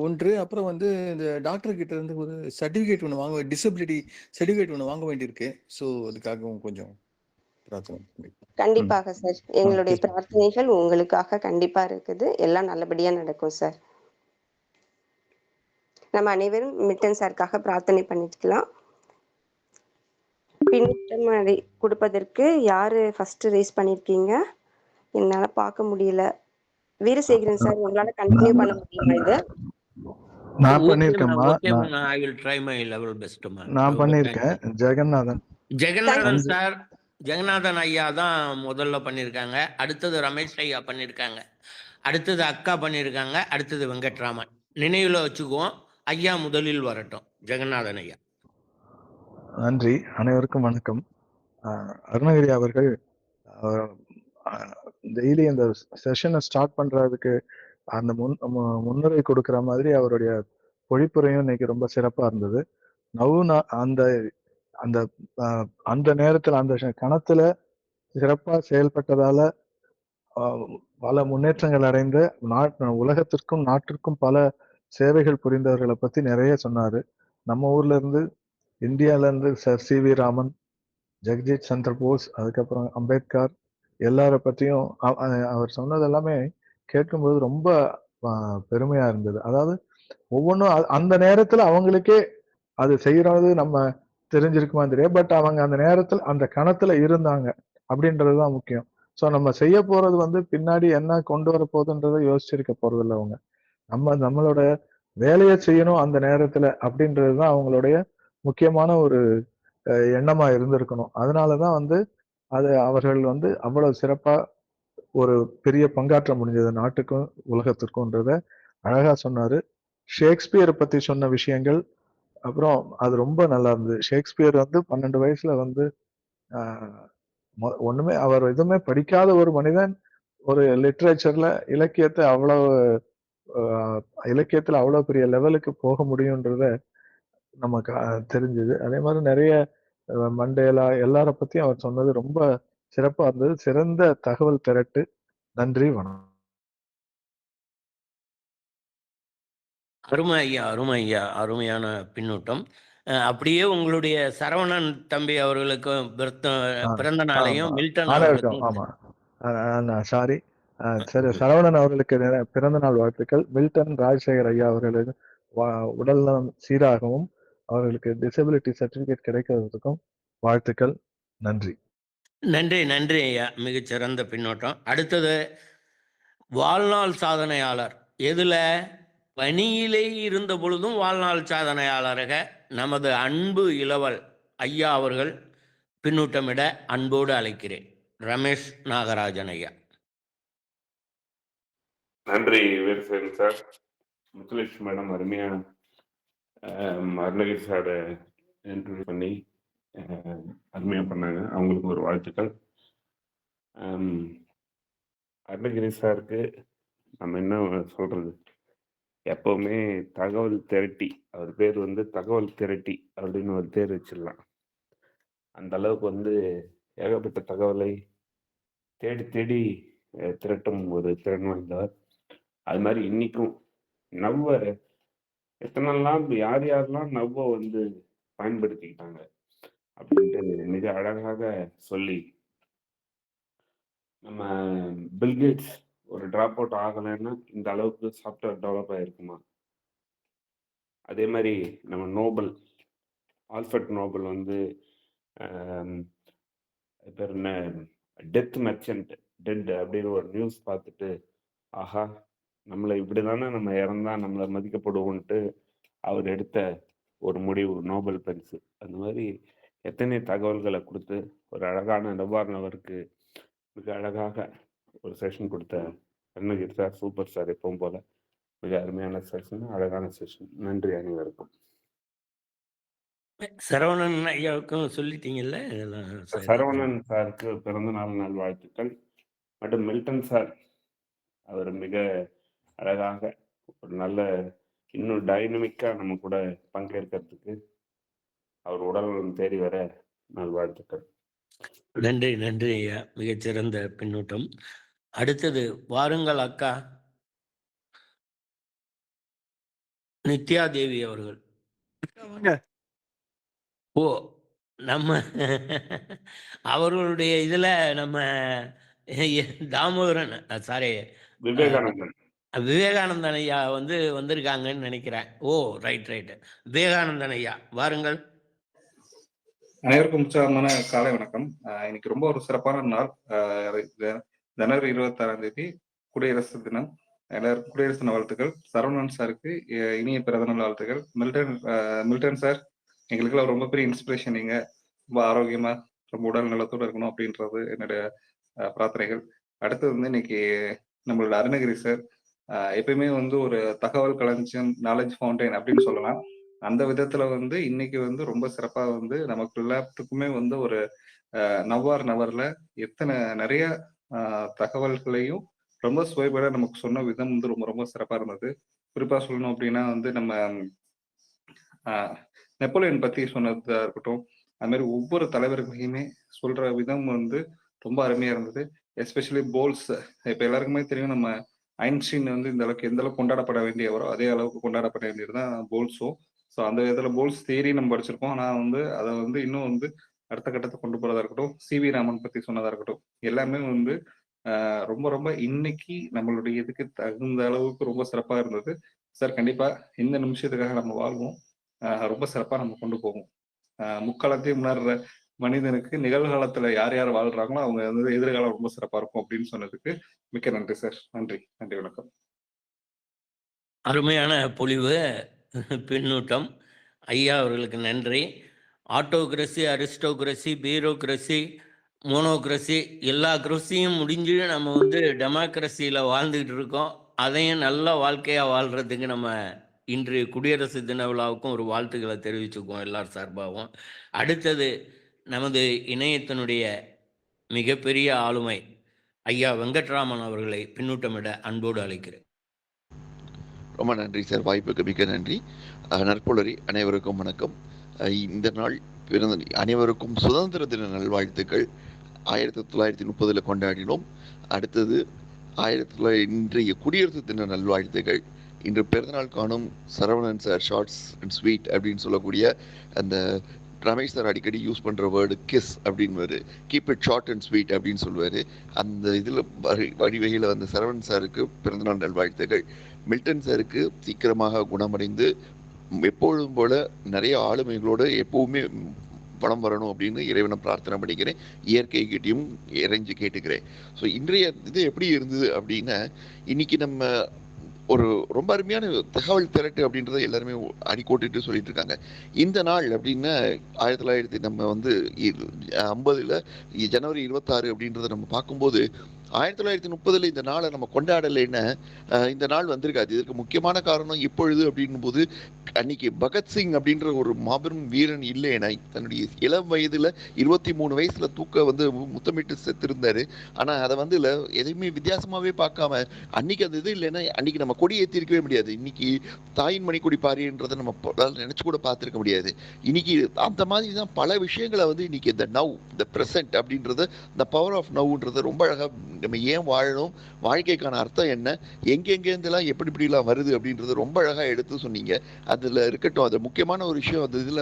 ஒன்று, அப்புறம் வந்து இந்த டாக்டர் கிட்ட இருந்து ஒரு சர்டிஃபிகேட் ஒன்று வாங்க, டிசபிலிட்டி சர்டிஃபிகேட் ஒன்று வாங்க வேண்டியிருக்கு. ஸோ அதுக்காகவும் கொஞ்சம் பிரார்த்தனை பண்ணிக்கலாம். கண்டிப்பாக சார். எங்களுடைய சரி. பிரார்த்தனைகள் உங்களுக்காக கண்டிப்பா இருக்குது. எல்லாம் நல்லபடியா நடக்கும் சார். நம்ம அனைவரும் மில்டன் சாருக்காக பிரார்த்தனை பண்ணிக்கலாம். பின்னூட்டம் கொடுப்பதற்கு யாரு ஃபர்ஸ்ட் ரைஸ் பண்ணிருக்கீங்க? என்னால பார்க்க முடியல. வீரசேகரன் சார், உங்களால கண்டினியூ பண்ண முடியுமா இது? நான் ஓகே பண்ணிருக்கேன்மா. Okay I will try my level best நான் பண்ணிருக்கேன். ஜெகநாதன். ஜெகநாதன் சார், ஜெகநாதன் ஐயா தான் முதல்ல பண்ணியிருக்காங்க. அடுத்தது ரமேஷ் ஐயா பண்ணியிருக்காங்க. அடுத்தது அக்கா பண்ணியிருக்காங்க. அடுத்தது வெங்கட்ராமன். நினைவில் வச்சுக்குவோம். ஐயா முதலில் வரட்டும். ஜெகநாதன் ஐயா. நன்றி. அனைவருக்கும் வணக்கம். அருணகிரி அவர்கள் டெய்லி இந்த செஷனை ஸ்டார்ட் பண்றதுக்கு அந்த முன்னுரை கொடுக்கிற மாதிரி அவருடைய பொழிப்புரையும் இன்னைக்கு ரொம்ப சிறப்பா இருந்தது. அந்த அந்த அந்த நேரத்துல அந்த கணத்துல சிறப்பா செயல்பட்டதால பல முன்னேற்றங்கள் அடைந்த உலகத்திற்கும் நாட்டிற்கும் பல சேவைகள் புரிந்தவர்களை பத்தி நிறைய சொன்னாரு. நம்ம ஊர்ல இருந்து, இந்தியால இருந்து சர் சி.வி. ராமன், ஜெகதீஷ் சந்திர போஸ், அதுக்கப்புறம் அம்பேத்கர், எல்லார பத்தியும் அவர் சொன்னது எல்லாமே கேட்கும்போது ரொம்ப பெருமையா இருந்தது. அதாவது ஒவ்வொன்றும் அந்த நேரத்துல அவங்களுக்கே அது செய்யறது நம்ம தெரிஞ்சிருக்குமா தெரியாது. பட் அவங்க அந்த நேரத்துல அந்த கணத்துல இருந்தாங்க அப்படின்றதுதான் முக்கியம். ஸோ நம்ம செய்ய போறது வந்து பின்னாடி என்ன கொண்டு வர போகுதுன்றதை யோசிச்சிருக்க போறது இல்லை அவங்க. நம்மளோட வேலையை செய்யணும் அந்த நேரத்துல அப்படின்றதுதான் அவங்களுடைய முக்கியமான ஒரு எண்ணமா இருந்திருக்கணும். அதனாலதான் வந்து அது அவர்கள் வந்து அவ்வளவு சிறப்பா ஒரு பெரிய பங்காற்ற முடிஞ்சது நாட்டுக்கும் உலகத்திற்கும்ன்றத அழகா சொன்னாரு. ஷேக்ஸ்பியரை பத்தி சொன்ன விஷயங்கள் அப்புறம் அது ரொம்ப நல்லா இருந்தது. ஷேக்ஸ்பியர் வந்து 12 வயசுல வந்து ஒண்ணுமே அவர் எதுவுமே படிக்காத ஒரு மனிதன் ஒரு லிட்ரேச்சர்ல இலக்கியத்துல அவ்வளவு பெரிய லெவலுக்கு போக முடியும்ன்றத நமக்கு தெரிஞ்சது. அதே மாதிரி நிறைய மண்டேலா எல்லார பத்தியும் அவர் சொன்னது ரொம்ப சிறப்பா இருந்தது. சிறந்த தகவல் திரட்டு. நன்றி, வணக்கம். அருமை ஐயா, அருமை ஐயா, அருமையான பின்னூட்டம். அப்படியே உங்களுடைய சரவணன் தம்பி அவர்களுக்கு பிறந்த நாளையும் மில்டன் அவர்களுக்கும். ஆமா, சாரி. சரி, சரவணன் அவர்களுக்கு பிறந்த நாள் வாழ்த்துக்கள். மில்டன் ராஜசேகர் ஐயா அவர்களுக்கு உடல் நலம் சீராகவும் அவர்களுக்கு டிசபிலிட்டி சர்டிபிகேட் கிடைக்கிறதுக்கும் வாழ்த்துக்கள். நன்றி. நன்றி நன்றி ஐயா, மிகச்சிறந்த பின்னோட்டம். அடுத்தது வாழ்நாள் சாதனையாளர். எதுல? பணியிலே இருந்த பொழுதும் வாழ்நாள் சாதனையாளராக நமது அன்பு இளவல் ஐயா அவர்கள் பின்னூட்டமிட அன்போடு அழைக்கிறேன். ரமேஷ் நாகராஜன் ஐயா. நன்றி வீரசேகரன் சார். முத்துலட்சுமி மேடம் அருமையான அருணகிரி சாரை இன்டர்வியூ பண்ணி அருமையாக பண்ணாங்க. அவங்களுக்கு ஒரு வாழ்த்துக்கள். அருணகிரி சாருக்கு நம்ம என்ன சொல்றது, எப்பவுமே தகவல் திரட்டி, அவர் பேர் வந்து தகவல் திரட்டி அப்படின்னு ஒரு பேர் வச்சிடலாம். அந்த அளவுக்கு வந்து ஏகப்பட்ட தகவலை தேடி தேடி திரட்டும் ஒரு திறன் வாய்ந்தவர். அது மாதிரி இன்னைக்கும் நவ்வ எத்தனெல்லாம் யார் யாரெல்லாம் நவ்வ வந்து பயன்படுத்திக்கிட்டாங்க அப்படின்ட்டு மிக அழகாக சொல்லி, நம்ம பில்கேட்ஸ் ஒரு டிராப் அவுட் ஆகலைன்னா இந்த அளவுக்கு சாஃப்ட்வேர் டெவலப் ஆகிருக்குமா? அதே மாதிரி நம்ம நோபல், ஆல்ஃபர்ட் நோபல் வந்து பேர் என்ன, டெத் மெர்ச்சன்ட் டெட் அப்படின்னு ஒரு நியூஸ் பார்த்துட்டு, ஆஹா நம்மளை இப்படிதானே நம்ம இறந்தா நம்மளை மதிக்கப்படுவோன்ட்டு அவர் எடுத்த ஒரு முடிவு நோபல் பரிசு. அந்த மாதிரி எத்தனை தகவல்களை கொடுத்து ஒரு அழகான நிவாரணவருக்கு மிக அழகாக ஒரு செஷன் கொடுத்த அருணகிரி சார், சூப்பர் சார். எப்பவும் போல மிக அருமையான செஷன், அழகான செஷன். நன்றி அனைவருக்கும். சரவணன் ஐயாவுக்கும் சொல்லிட்டீங்கல்ல? சரவணன் சாருக்கு பிறந்த நாள் வாழ்த்துக்கள். மற்றும் மில்டன் சார் அவர் மிக அழகாக ஒரு நல்ல இன்னும் டைனமிக்காக நம்ம கூட பங்கேற்கிறதுக்கு அவர் உடல்நலம் தேடி வர நல்வாழ்த்துக்கள். நன்றி நன்றி ஐயா, மிகச்சிறந்த பின்னூட்டம். அடுத்தது வாருங்கள் அக்கா நித்யா தேவி அவர்கள். ஓ, நம்ம அவர்களுடைய இதுல நம்ம தாமோதரன் சாரி விவேகானந்தன் விவேகானந்தன் ஐயா வந்திருக்காங்கன்னு நினைக்கிறேன். ஓ ரைட் ரைட், விவேகானந்தன் ஐயா வாருங்கள். அனைவருக்கும் உற்சாகமான காலை வணக்கம். இன்னைக்கு ரொம்ப ஒரு சிறப்பான நாள். ஜனவரி 26 குடியரசு தினம். எல்லாருக்கும் குடியரசு தின வாழ்த்துக்கள். சரவணன் சாருக்கு இனிய பிறந்தநாள் வாழ்த்துக்கள். மில்டன் சார், எங்களுக்கெல்லாம் ரொம்ப பெரிய இன்ஸ்பிரேஷன். நீங்க ரொம்ப ஆரோக்கியமா ரொம்ப உடல் நலத்தோடு இருக்கணும் அப்படின்றது என்னுடைய பிரார்த்தனைகள். அடுத்தது இன்னைக்கு நம்மளோட அருணகிரி சார் எப்பயுமே ஒரு தகவல் களஞ்சியம், நாலேஜ் ஃபவுண்டைன் அப்படின்னு சொல்லலாம். அந்த விதத்துல இன்னைக்கு ரொம்ப சிறப்பா நமக்கு எல்லாத்துக்குமே ஒரு நவர்ல எத்தனை நிறைய தகவல்களையும் ரொம்ப சுவைபட நமக்கு சொன்ன விதம் ரொம்ப ரொம்ப சிறப்பா இருந்தது. குறிப்பா சொல்லணும் அப்படின்னா நம்ம நெப்போலியன் பத்தி சொன்னதா இருக்கட்டும், அது மாதிரி ஒவ்வொரு தலைவர்களையுமே சொல்ற விதம் ரொம்ப அருமையா இருந்தது. எஸ்பெஷலி போல்ஸ். இப்ப எல்லாருக்குமே தெரியும், நம்ம ஐன்ஸ்டீன் இந்த அளவுக்கு எந்த அளவுக்கு கொண்டாடப்பட வேண்டியவரோ அதே அளவுக்கு கொண்டாடப்பட வேண்டியதுதான் போல்ஸும். ஸோ அந்த விதத்துல போல்ஸ் தியரி நம்ம படிச்சிருக்கோம். ஆனா அதை இன்னும் அடுத்த கட்டத்தை கொண்டு போறதா இருக்கட்டும், சிவி ராமன் பத்தி சொன்னதா இருக்கட்டும், எல்லாமே ரொம்ப ரொம்ப இன்னைக்கு நம்மளுடைய இதுக்கு தகுந்த அளவுக்கு ரொம்ப சிறப்பா இருந்தது. சார் கண்டிப்பா இந்த நிமிஷத்துக்காக நம்ம வாழ்வோம், ரொம்ப சிறப்பா நம்ம கொண்டு போவோம். முக்காலத்தையும் உணர்ற மனிதனுக்கு நிகழ்காலத்துல யார் யார் வாழ்றாங்களோ அவங்க எதிர்காலம் ரொம்ப சிறப்பா இருக்கும் அப்படின்னு சொன்னதுக்கு மிக்க நன்றி சார். நன்றி நன்றி, வணக்கம். அருமையான பொழிவு பின்னூட்டம் ஐயா அவர்களுக்கு நன்றி. ஆட்டோகிரசி, அரிஸ்டோகிரசி, பியூரோக்ரசி, மோனோக்ரசி எல்லா கிரசியும் முடிஞ்சு நம்ம டெமோக்ரஸியில் வாழ்ந்துக்கிட்டு இருக்கோம். அதையும் நல்ல வாழ்க்கையாக வாழ்கிறதுக்கு நம்ம இன்று குடியரசு தின விழாவுக்கும் ஒரு வாழ்த்துக்களை தெரிவிச்சுக்குவோம் எல்லார் சார்பாகவும். அடுத்தது நமது இணையத்தினுடைய மிகப்பெரிய ஆளுமை ஐயா வெங்கட்ராமன் அவர்களை பின்னூட்டமிட அன்போடு அழைக்கிறேன். ரொம்ப நன்றி சார், வாய்ப்புக்கு மிக்க நன்றி. நற்புலரி அனைவருக்கும் வணக்கம். இந்த நாள் பிறந்த அனைவருக்கும் சுதந்திர தின நல்வாழ்த்துக்கள். 1930 கொண்டாடினோம். அடுத்தது இன்றைய குடியரசு தின நல்வாழ்த்துக்கள். இன்று பிறந்தநாள் காணும் Saravanan sir shorts and sweet அப்படின்னு சொல்லக்கூடிய அந்த ரமேஷ் சார் அடிக்கடி யூஸ் பண்ணுற வேர்டு கிஸ் அப்படின்னு, keep it short and sweet அப்படின்னு சொல்லுவார். அந்த இதில் வழிவகையில் சரவணன் சாருக்கு பிறந்தநாள் நல்வாழ்த்துக்கள். மில்டன் சாருக்கு சீக்கிரமாக குணமடைந்து எப்பொழுதும் போல நிறைய ஆளுமைகளோடு எப்பவுமே வளம் வரணும் அப்படின்னு இறைவனை பிரார்த்தனை பண்ணிக்கிறேன். இயற்கை கிட்டையும் இறைஞ்சு கேட்டுக்கிறேன். ஸோ இன்றைய இது எப்படி இருந்தது அப்படின்னா, இன்னைக்கு நம்ம ஒரு ரொம்ப அருமையான தகவல் திரட்டு அப்படின்றத எல்லாருமே அடிக்கோட்டுட்டு சொல்லிட்டு இருக்காங்க. இந்த நாள் அப்படின்னா 1950 நம்ம 50 ஜனவரி 26 அப்படின்றத நம்ம பார்க்கும்போது 1930 இந்த நாளை நம்ம கொண்டாடலைன்னா இந்த நாள் வந்திருக்காது. இதற்கு முக்கியமான காரணம் இப்பொழுது அப்படின்னும் போது அன்னைக்கு பகத்சிங் அப்படின்ற ஒரு மாபெரும் வீரன் இல்லைன்னா தன்னுடைய இளம் வயதுல 23 வயசுல தூக்க முத்தமிட்டு செத்திருந்தாரு. ஆனா அதை எதையுமே வித்தியாசமாவே பார்க்காம அன்னைக்கு அந்த இது இல்லைன்னா அன்னைக்கு நம்ம கொடி ஏற்றி இருக்கவே முடியாது. இன்னைக்கு தாயின் மணிக்கொடி பாரின்றதை நம்ம நினைச்சு கூட பார்த்துருக்க முடியாது. இன்னைக்கு அந்த மாதிரி தான் பல விஷயங்களை இன்னைக்கு இந்த நவ், இந்த ப்ரெசென்ட் அப்படின்றத, இந்த பவர் ஆஃப் நவ்ன்றது ரொம்ப அழகா நம்ம ஏன் வாழணும், வாழ்க்கைக்கான அர்த்தம் என்ன, எங்கெங்கேருந்துலாம் எப்படி இப்படிலாம் வருது அப்படின்றத ரொம்ப அழகா எடுத்து சொன்னீங்க. அதுல இருக்கட்டும், அது முக்கியமான ஒரு விஷயம். அந்த இதுல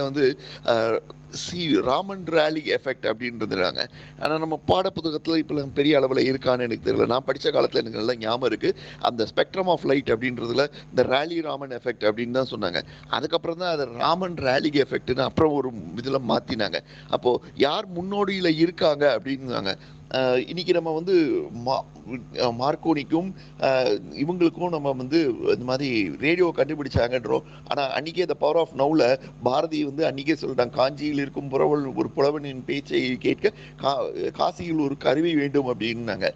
ராமன் ராலி எஃபெக்ட் அப்படின்றதுறாங்க. ஆனால் நம்ம பாட புத்தகத்தில் இப்போ பெரிய அளவில் இருக்கான்னு எனக்கு தெரியல. நான் படித்த காலத்தில் எனக்கு நல்லா ஞாபகம் இருக்குது. அந்த ஸ்பெக்ட்ரம் ஆஃப் லைட் அப்படின்றதுல இந்த ராலி ராமன் எஃபெக்ட் அப்படின்னு தான் சொன்னாங்க. அதுக்கப்புறம் தான் அதை ராமன் ராலி எஃபெக்ட்னு அப்புறம் ஒரு இதில் மாற்றினாங்க. அப்போது யார் முன்னோடியில் இருக்காங்க அப்படின்னாங்க. இன்னைக்கு நம்ம மார்க்கோனிக்கும் இவங்களுக்கும் நம்ம இந்த மாதிரி ரேடியோ கண்டுபிடிச்சாங்கன்றோம். ஆனால் அன்றைக்கே இந்த பவர் ஆஃப் நவ்ல பாரதி அன்றைக்கே சொல்லிட்டாங்க, காஞ்சியில் இருக்கும் ஒரு புலவனின் பேச்சை கேட்க காசியில் ஒரு கருவி வேண்டும் அப்படின்னாங்க.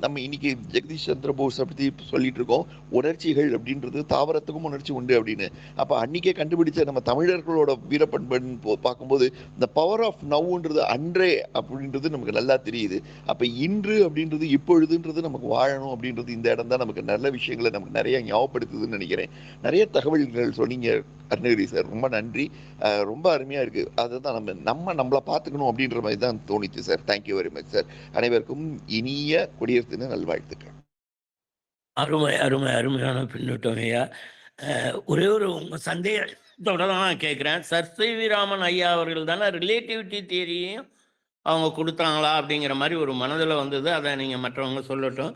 நம்ம இன்னைக்கு ஜெகதீஷ் சந்திர போஸ் பற்றி சொல்லிட்டு இருக்கோம், உணர்ச்சிகள் அப்படின்றது தாவரத்துக்கும் உணர்ச்சி உண்டு அப்படின்னு. அப்போ அன்றைக்கே கண்டுபிடிச்ச நம்ம தமிழர்களோட வீரப்பண்பன் பார்க்கும்போது இந்த பவர் ஆஃப் நவ்ன்றது அன்றே அப்படின்றது நமக்கு நல்லா தெரியுது. அப்ப இன்று அப்படின்றது இப்பொழுதுன்றது நமக்கு வாழணும் அப்படின்றது இந்த இடம் தான் நமக்கு நல்ல விஷயங்களை நமக்கு நிறைய ஞாபகப்படுத்துதுன்னு நினைக்கிறேன். நிறைய தகவல்கள் சொன்னீங்க அருணகிரி சார், ரொம்ப நன்றி. ரொம்ப அருமையா இருக்கு. அதுதான் நம்மளை பார்த்துக்கணும் அப்படின்ற மாதிரி தான் தோணிச்சு sir. Thank you very much sir. அனைவருக்கும் இனிய குடியரசு தின நல்வாழ்த்துக்கள். அருமையான பின்னூட்டம் ஐயா. ஒரே ஒரு உங்க சந்தேகத்தோட தான் நான் கேட்குறேன். Sir CV. ராமன் ஐயா அவர்கள் தானே ரிலேட்டிவிட்டி தியரியும் அவங்க கொடுத்தாங்களா அப்படிங்கிற மாதிரி ஒரு மனதில் வந்தது. அதை நீங்க மற்றவங்க சொல்லட்டும்.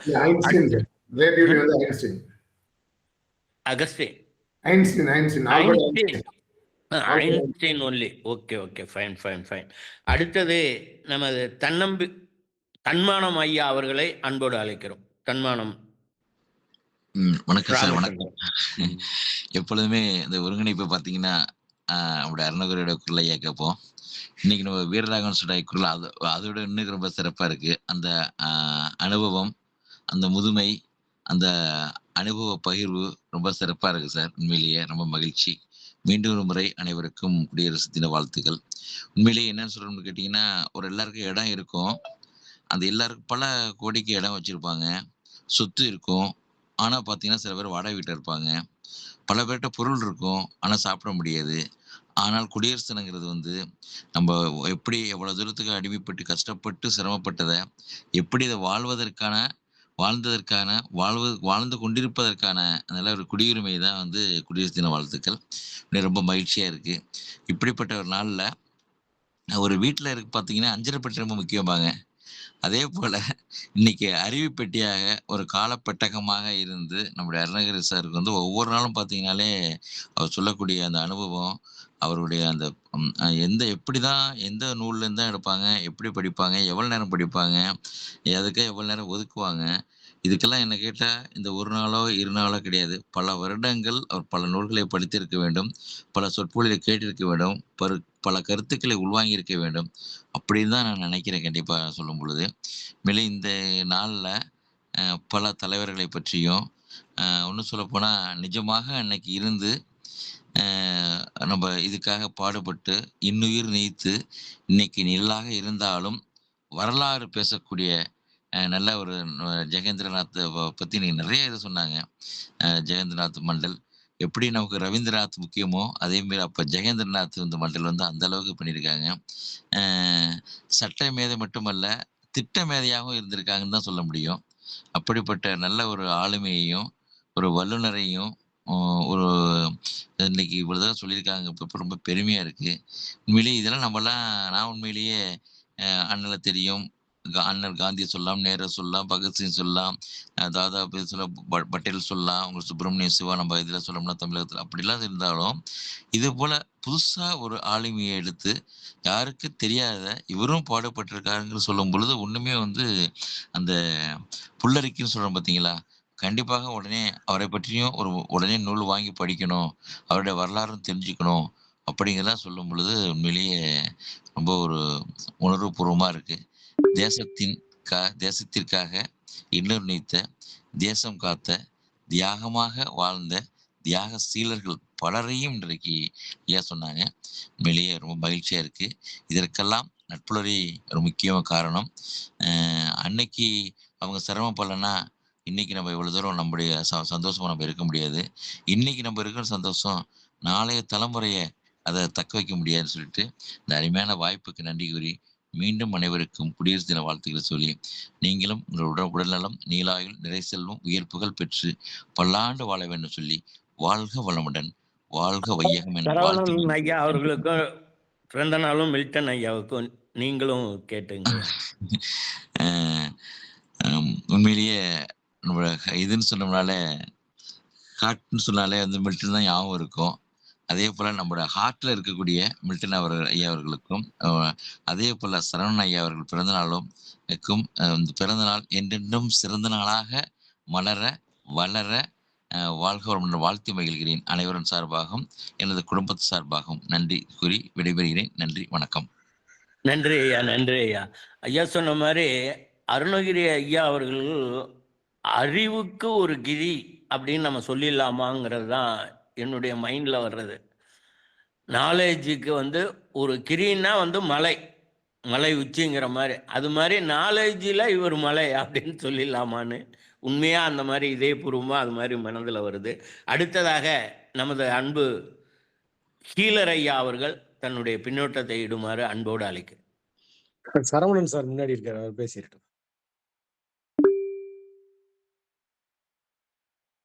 Einstein only. Okay fine. அடுத்தது நமது தன்மானம் ஐயா அவர்களை அன்போடு அழைக்கிறோம். தன்மானம். வணக்கம் சார். வணக்கம். எப்பொழுதுமே இந்த ஒருங்கிணைப்பு பார்த்தீங்கன்னா நம்முடைய அருணகிரியோட குரல் ஐயா கேட்போம். இன்னைக்கு நம்ம வீரராகவன் சுடாய் குரல் அதோட இன்னும் ரொம்ப சிறப்பாக இருக்கு. அந்த அனுபவம், அந்த முதுமை, அந்த அனுபவ பகிர்வு ரொம்ப சிறப்பாக இருக்கு சார். உண்மையிலேயே ரொம்ப மகிழ்ச்சி. மீண்டும் ஒரு முறை அனைவருக்கும் குடியரசு தின வாழ்த்துக்கள். உண்மையிலேயே என்னன்னு சொல்றோம்னு கேட்டிங்கன்னா, ஒரு எல்லாருக்கும் இடம் இருக்கும். அந்த எல்லாருக்கும் பல கோடிக்கு இடம் வச்சிருப்பாங்க, சொத்து இருக்கும். ஆனால் பார்த்தீங்கன்னா சில பேர் வாடகை வீட்டில் இருப்பாங்க. பல பேர்கிட்ட பொருள் இருக்கும், ஆனால் சாப்பிட முடியாது. ஆனால் குடியரசு தினங்கிறது வந்து நம்ம எப்படி எவ்வளோ தூரத்துக்கு அடிமைப்பட்டு கஷ்டப்பட்டு சிரமப்பட்டதை எப்படி இதை வாழ்ந்து கொண்டிருப்பதற்கான நல்ல ஒரு குடியுரிமை தான் வந்து குடியரசு தின வாழ்த்துக்கள். ரொம்ப மகிழ்ச்சியாக இருக்குது. இப்படிப்பட்ட ஒரு நாளில் ஒரு வீட்டில் பார்த்தீங்கன்னா அஞ்சரை பெட்டி ரொம்ப முக்கியமாங்க. அதே போல இன்னைக்கு அறிவு பெட்டியாக ஒரு காலப்பெட்டகமாக இருந்து நம்முடைய அருணகிரி சாருக்கு வந்து ஒவ்வொரு நாளும் பார்த்தீங்கன்னாலே அவர் சொல்லக்கூடிய அந்த அனுபவம், அவருடைய அந்த எப்படிதான் எந்த நூல்லேருந்து தான் எடுப்பாங்க, எப்படி படிப்பாங்க, எவ்வளோ நேரம் படிப்பாங்க, அதுக்கு எவ்வளோ நேரம் ஒதுக்குவாங்க, இதுக்கெல்லாம் என்ன கேட்டால் இந்த ஒரு நாளோ 2 நாளோ கிடையாது. பல வருடங்கள் அவர் பல நூல்களை படித்திருக்க வேண்டும், பல சொற்பொழிவை கேட்டிருக்க வேண்டும், பல கருத்துக்களை உள்வாங்கியிருக்க வேண்டும் அப்படின்னு தான் நான் நினைக்கிறேன். கண்டிப்பாக சொல்லும் பொழுது மேலே இந்த நாளில் பல தலைவர்களை பற்றியும் இன்னும் சொல்லப்போனால் நிஜமாக அன்னைக்கு இருந்து நம்ம இதுக்காக பாடுபட்டு இன்னுயிர் நீத்து இன்னைக்கு நிழலாக இருந்தாலும் வரலாறு பேசக்கூடிய நல்ல ஒரு ஜெகேந்திரநாத் பற்றி நீங்கள் நிறைய இது சொன்னாங்க. ஜெகேந்திரநாத் மண்டல் எப்படி நமக்கு ரவீந்திரநாத் முக்கியமோ அதேமாரி அப்போ ஜெகேந்திரநாத் இந்த மண்டல் வந்து அந்த அளவுக்கு பண்ணியிருக்காங்க. சட்ட மேதை மட்டுமல்ல திட்ட மேதையாகவும் இருந்திருக்காங்கன்னு தான் சொல்ல முடியும். அப்படிப்பட்ட நல்ல ஒரு ஆளுமையையும் ஒரு வல்லுநரையும் ஒரு இன்னைக்கு இவ்வளோதான் சொல்லியிருக்காங்க. இப்போ ரொம்ப பெருமையாக இருக்குது. உண்மையிலேயே இதெல்லாம் நான் உண்மையிலேயே அண்ணலை தெரியும், அண்ணல் காந்தி சொல்லலாம், நேரு சொல்லலாம், பகத்சிங் சொல்லலாம், தாதா பட்டேல் சொல்லலாம், உங்களுக்கு சுப்பிரமணிய சிவா நம்ம இதில் சொல்லணும்னா தமிழகத்தில் அப்படிலாம் இருந்தாலும் இது போல் புதுசாக ஒரு ஆளுமையை எடுத்து யாருக்கு தெரியாத இவரும் பாடுபட்டிருக்காருங்கிற சொல்லும் பொழுது ஒன்றுமே வந்து அந்த புல்லரிக்குன்னு சொல்கிறோம் பார்த்தீங்களா, கண்டிப்பாக உடனே அவரை பற்றியும் உடனே நூல் வாங்கி படிக்கணும், அவருடைய வரலாறும் தெரிஞ்சுக்கணும் அப்படிங்கிறதான் சொல்லும் பொழுது உண்மையிலேயே ரொம்ப ஒரு உணர்வுபூர்வமாக இருக்குது. தேசத்திற்காக இன்னொரு நீத்த தேசம் காத்த தியாகமாக வாழ்ந்த தியாக சீலர்கள் பலரையும் இன்றைக்கு ஐயா சொன்னாங்க. உண்மையிலேயே ரொம்ப மகிழ்ச்சியாக இருக்குது. இதற்கெல்லாம் நட்புணரி ஒரு முக்கியமான காரணம். அன்னைக்கு அவங்க சிரமப்படலைன்னா இன்னைக்கு நம்ம இவ்வளோ தூரம் நம்முடைய சந்தோஷமாக நம்ம இருக்க முடியாது. இன்னைக்கு நம்ம இருக்கிற சந்தோஷம் நாளைய தலைமுறையை அதை தக்க வைக்க முடியாதுன்னு சொல்லிட்டு இந்த அருமையான வாய்ப்புக்கு நன்றி கூறி மீண்டும் அனைவருக்கும் குடியரசு தின வாழ்த்துக்களை சொல்லி நீங்களும் உங்களுடைய உடல்நலம் நீலாயுள் நிறை செல்வம் உயர்ப்புகள் பெற்று பல்லாண்டு வாழ வேண்டும் சொல்லி வாழ்க வளமுடன் வாழ்க வையகம் என சரவணன் ஐயா அவர்களுக்கும் பிறந்த நாளும் மில்டன் ஐயாவுக்கும் நீங்களும் கேட்டுங்க. உண்மையிலேயே நம்ம இதுன்னு சொன்னோம்னாலே ஹார்ட்னு சொன்னாலே வந்து மில்டன் தான் ஞாபகம் இருக்கும். அதே போல் நம்மளோட ஹார்ட்டில் இருக்கக்கூடிய மில்டன் ஐயா அவர்களுக்கும் அதே போல் சரவணன் ஐயா அவர்கள் பிறந்த நாளும் இந்த பிறந்த நாள் என்றென்றும் சிறந்த நாளாக மலர வளர வாழ்க வளமுடன் வாழ்த்து மகிழ்கிறேன். அனைவரும் சார்பாகவும் எனது குடும்பத்து சார்பாகவும் நன்றி கூறி விடைபெறுகிறேன். நன்றி, வணக்கம். நன்றி ஐயா. ஐயா சொன்ன மாதிரி அருணகிரி ஐயா அவர்கள் அறிவுக்கு ஒரு கிரி அப்படின்னு நம்ம சொல்லிடலாமாங்கிறது தான் என்னுடைய மைண்டில் வர்றது. நாலேஜுக்கு வந்து ஒரு கிரின்னா வந்து மலை உச்சிங்கிற மாதிரி, அது மாதிரி நாலேஜில் இவர் மலை அப்படின்னு சொல்லிடலாமான்னு உண்மையாக அந்த மாதிரி இதயபூர்வமாக அது மாதிரி மனதில் வருது. அடுத்ததாக நமது அன்பு ஹீலர் ஐயா அவர்கள் தன்னுடைய பின்னோட்டத்தை இடுமாறு அன்போடு அழைக்கிறேன். சரவணன் சார் முன்னாடி இருக்காரு, அவர் பேசியிருக்கோம்.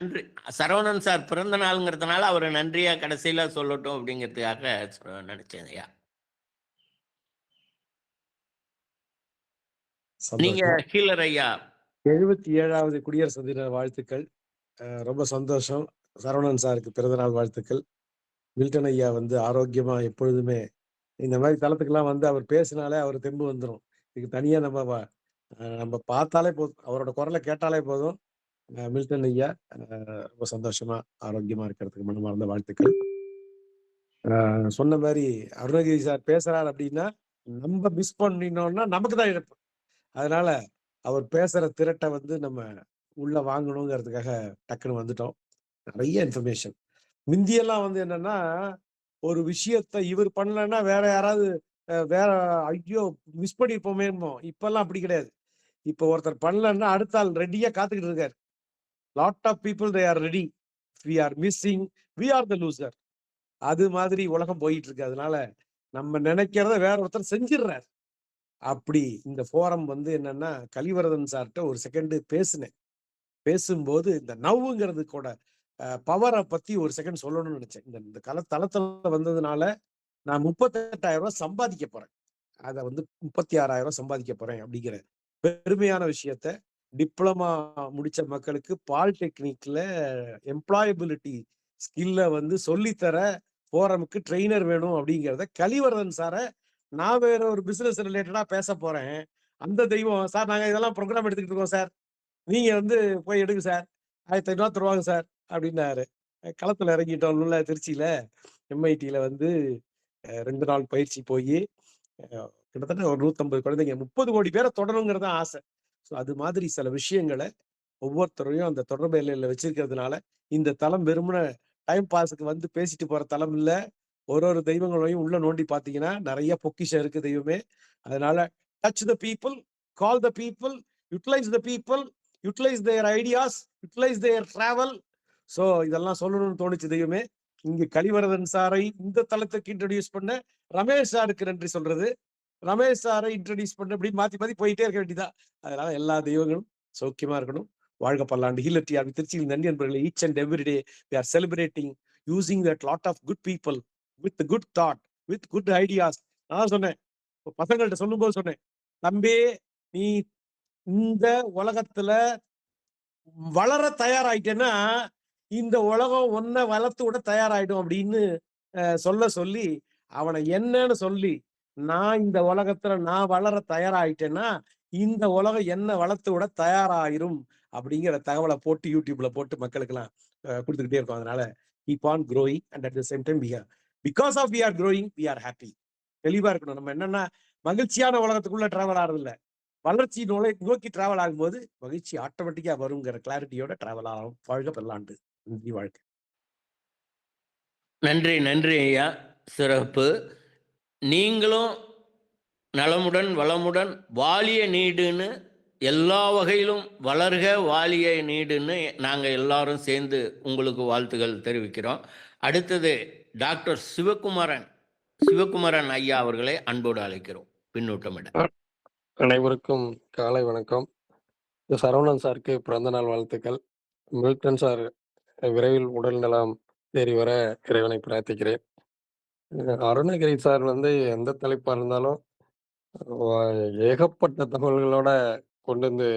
நன்றி. சரவணன் சார் பிறந்த நாளுங்கிறதுனால அவர் நன்றியாக கடைசியில் சொல்லட்டும் அப்படிங்கிறதுக்காக நினைச்சேன் ஐயா. நீங்க சந்தோஷம். ஹீலர் ஐயா. 77வது குடியரசு தின வாழ்த்துக்கள். ரொம்ப சந்தோஷம். சரவணன் சாருக்கு பிறந்தநாள் வாழ்த்துக்கள். மில்டன் ஐயா வந்து ஆரோக்கியமா எப்பொழுதுமே இந்த மாதிரி தளத்துக்கெல்லாம் வந்து அவர் பேசினாலே அவர் தெம்பு வந்துடும். இதுக்கு தனியா நம்ம பார்த்தாலே போதும், அவரோட குரலை கேட்டாலே போதும். மில்டன் ஐயா ரொம்ப சந்தோஷமா ஆரோக்கியமா இருக்கிறதுக்கு மனமார்ந்த வாழ்த்துக்கள். சொன்ன மாதிரி அருணகிரி சார் பேசுறாரு அப்படின்னா நம்ம மிஸ் பண்ணினோம்னா நமக்கு தான் இழப்பு. அதனால அவர் பேசுற திரட்டை வந்து நம்ம உள்ள வாங்கணுங்கிறதுக்காக டக்குன்னு வந்துட்டோம். நிறைய இன்ஃபர்மேஷன். முந்தியெல்லாம் வந்து என்னன்னா, ஒரு விஷயத்த இவர் பண்ணலன்னா வேற யாராவது வேற ஐயோ மிஸ் பண்ணிருப்போமே. இப்பெல்லாம் அப்படி கிடையாது. இப்ப ஒருத்தர் பண்ணலன்னா அடுத்த ஆள் ரெடியா காத்துக்கிட்டு இருக்காரு. Lot of people they are ready. We are missing, we are the loser. அது மாதிரி உலகம் போயிட்டு இருக்கு. அதனால நம்ம நினைக்கிறத வேற ஒருத்தர் செஞ்சிடுறாரு. அப்படி இந்த ஃபோரம் வந்து என்னன்னா, கலிவரதன் சார்கிட்ட ஒரு செகண்ட் பேசினேன். பேசும்போது இந்த நவ்வுங்கிறது கூட பவரை பத்தி ஒரு செகண்ட் சொல்லணும்னு நினைச்சேன். இந்த தளத்துல வந்ததுனால நான் 38,000 சம்பாதிக்க போறேன். அதை வந்து 36,000 சம்பாதிக்க போறேன் அப்படிங்கிற பெருமையான விஷயத்த டிப்ளமா முடிச்ச மக்களுக்கு பாலிடெக்னிக்ல எம்ப்ளாயபிலிட்டி ஸ்கில்ல வந்து சொல்லித்தர ஃபோரமுக்கு ட்ரெயினர் வேணும் அப்படிங்கிறத கலிவரதன் சாரை நான் வேற ஒரு பிசினஸ் ரிலேட்டடா பேச போறேன். அந்த தெய்வம் சார் நாங்க இதெல்லாம் ப்ரோக்ராம் எடுத்துக்கிட்டு இருக்கோம் சார், நீங்க வந்து போய் எடுங்க சார், 1,500 தருவாங்க சார் அப்படின்னாரு. களத்துல இறங்கிட்டோம். திருச்சியில எம்ஐடியில வந்து 2 நாள் பயிற்சி போய் கிட்டத்தட்ட ஒரு 150 குழந்தைங்க 30 கோடி பேரை தொடரணுங்கிறது ஆசை. ஸோ அது மாதிரி சில விஷயங்களை ஒவ்வொருத்தரையும் அந்த தொடர்பு எல்லையில வச்சிருக்கிறதுனால இந்த தளம் வெறுமன டைம் பாஸுக்கு வந்து பேசிட்டு போற தளம் இல்ல. ஒரு தெய்வங்களையும் உள்ள நோண்டி பார்த்தீங்கன்னா நிறைய பொக்கிஷம் இருக்கு தெய்வமே. அதனால touch the people, call the people, utilise the people, utilise their ideas, utilise their travel. So இதெல்லாம் சொல்லணும்னு தோணுச்சு தெய்வமே. இங்க கலிவரதன் சாரை இந்த தளத்துக்கு இன்ட்ரடியூஸ் பண்ண ரமேஷ் சாருக்கு நன்றி சொல்றது. ரமேஷ் சாரை இன்ட்ரடியூஸ் பண்ண அப்படி மாத்தி மாத்தி போயிட்டே இருக்க வேண்டியதான். அதனால எல்லா தெய்வங்களும் சௌக்கியமா இருக்கணும். வாழ்க பல்லாண்டு. ஹீலர் டிஆர் திருச்சியில் நன்றி நண்பர்களே. Each and every day we are celebrating using that lot of good people with the good thought, with good ideas. நான் சொன்னேன், பசங்கள்ட்ட சொல்லும்போது சொன்னேன், தம்பி நீ இந்த உலகத்துல வளர தயாராயிட்டேன்னா இந்த உலகம் ஒன்ன வளர்த்து விட தயாராயிடும் அப்படின்னு சொல்லி அவனை என்னன்னு சொல்லி, நான் இந்த உலகத்துல நான் வளர தயாராயிட்டேன்னா இந்த உலகம் என்ன வளர்த்து விட தயாராயிரும் அப்படிங்கிற தகவலை போட்டு யூடியூப்ல போட்டு மக்களுக்கு எல்லாம் கொடுத்துக்கிட்டே இருக்கோம். அதனால keep on growing and at the same time because of we are growing we are happy. தெளிவா இருக்கணும். நம்ம என்னன்னா மகிழ்ச்சியான உலகத்துக்குள்ள டிராவல் ஆறது இல்ல, வளர்ச்சி நோக்கி டிராவல் ஆகும்போது மகிழ்ச்சி ஆட்டோமேட்டிக்கா வருங்கிற கிளாரிட்டியோட டிராவல் ஆகும். வாழ்க பல்லாண்டு. நன்றி. வாழ்க்கை. நன்றி நன்றி ஐயா, சிறப்பு. நீங்களும் நலமுடன் வளமுடன் வாழிய நீடுன்னு எல்லா வகையிலும் வளர்க வாழிய நீடுன்னு நாங்கள் எல்லாரும் சேர்ந்து உங்களுக்கு வாழ்த்துக்கள் தெரிவிக்கிறோம். அடுத்தது டாக்டர் சிவகுமாரன் ஐயா அவர்களை அன்போடு அழைக்கிறோம் பின்னூட்டமிட. அனைவருக்கும் காலை வணக்கம். சரவணன் சாருக்கு பிறந்தநாள் வாழ்த்துக்கள். மில்டன் சார் விரைவில் உடல் நலம் தேறி வர இறைவனை பிரார்த்திக்கிறேன். அருணகிரி சார் வந்து எந்த தலைப்பா இருந்தாலும் ஏகப்பட்ட தகவல்களோட கொண்டு வந்து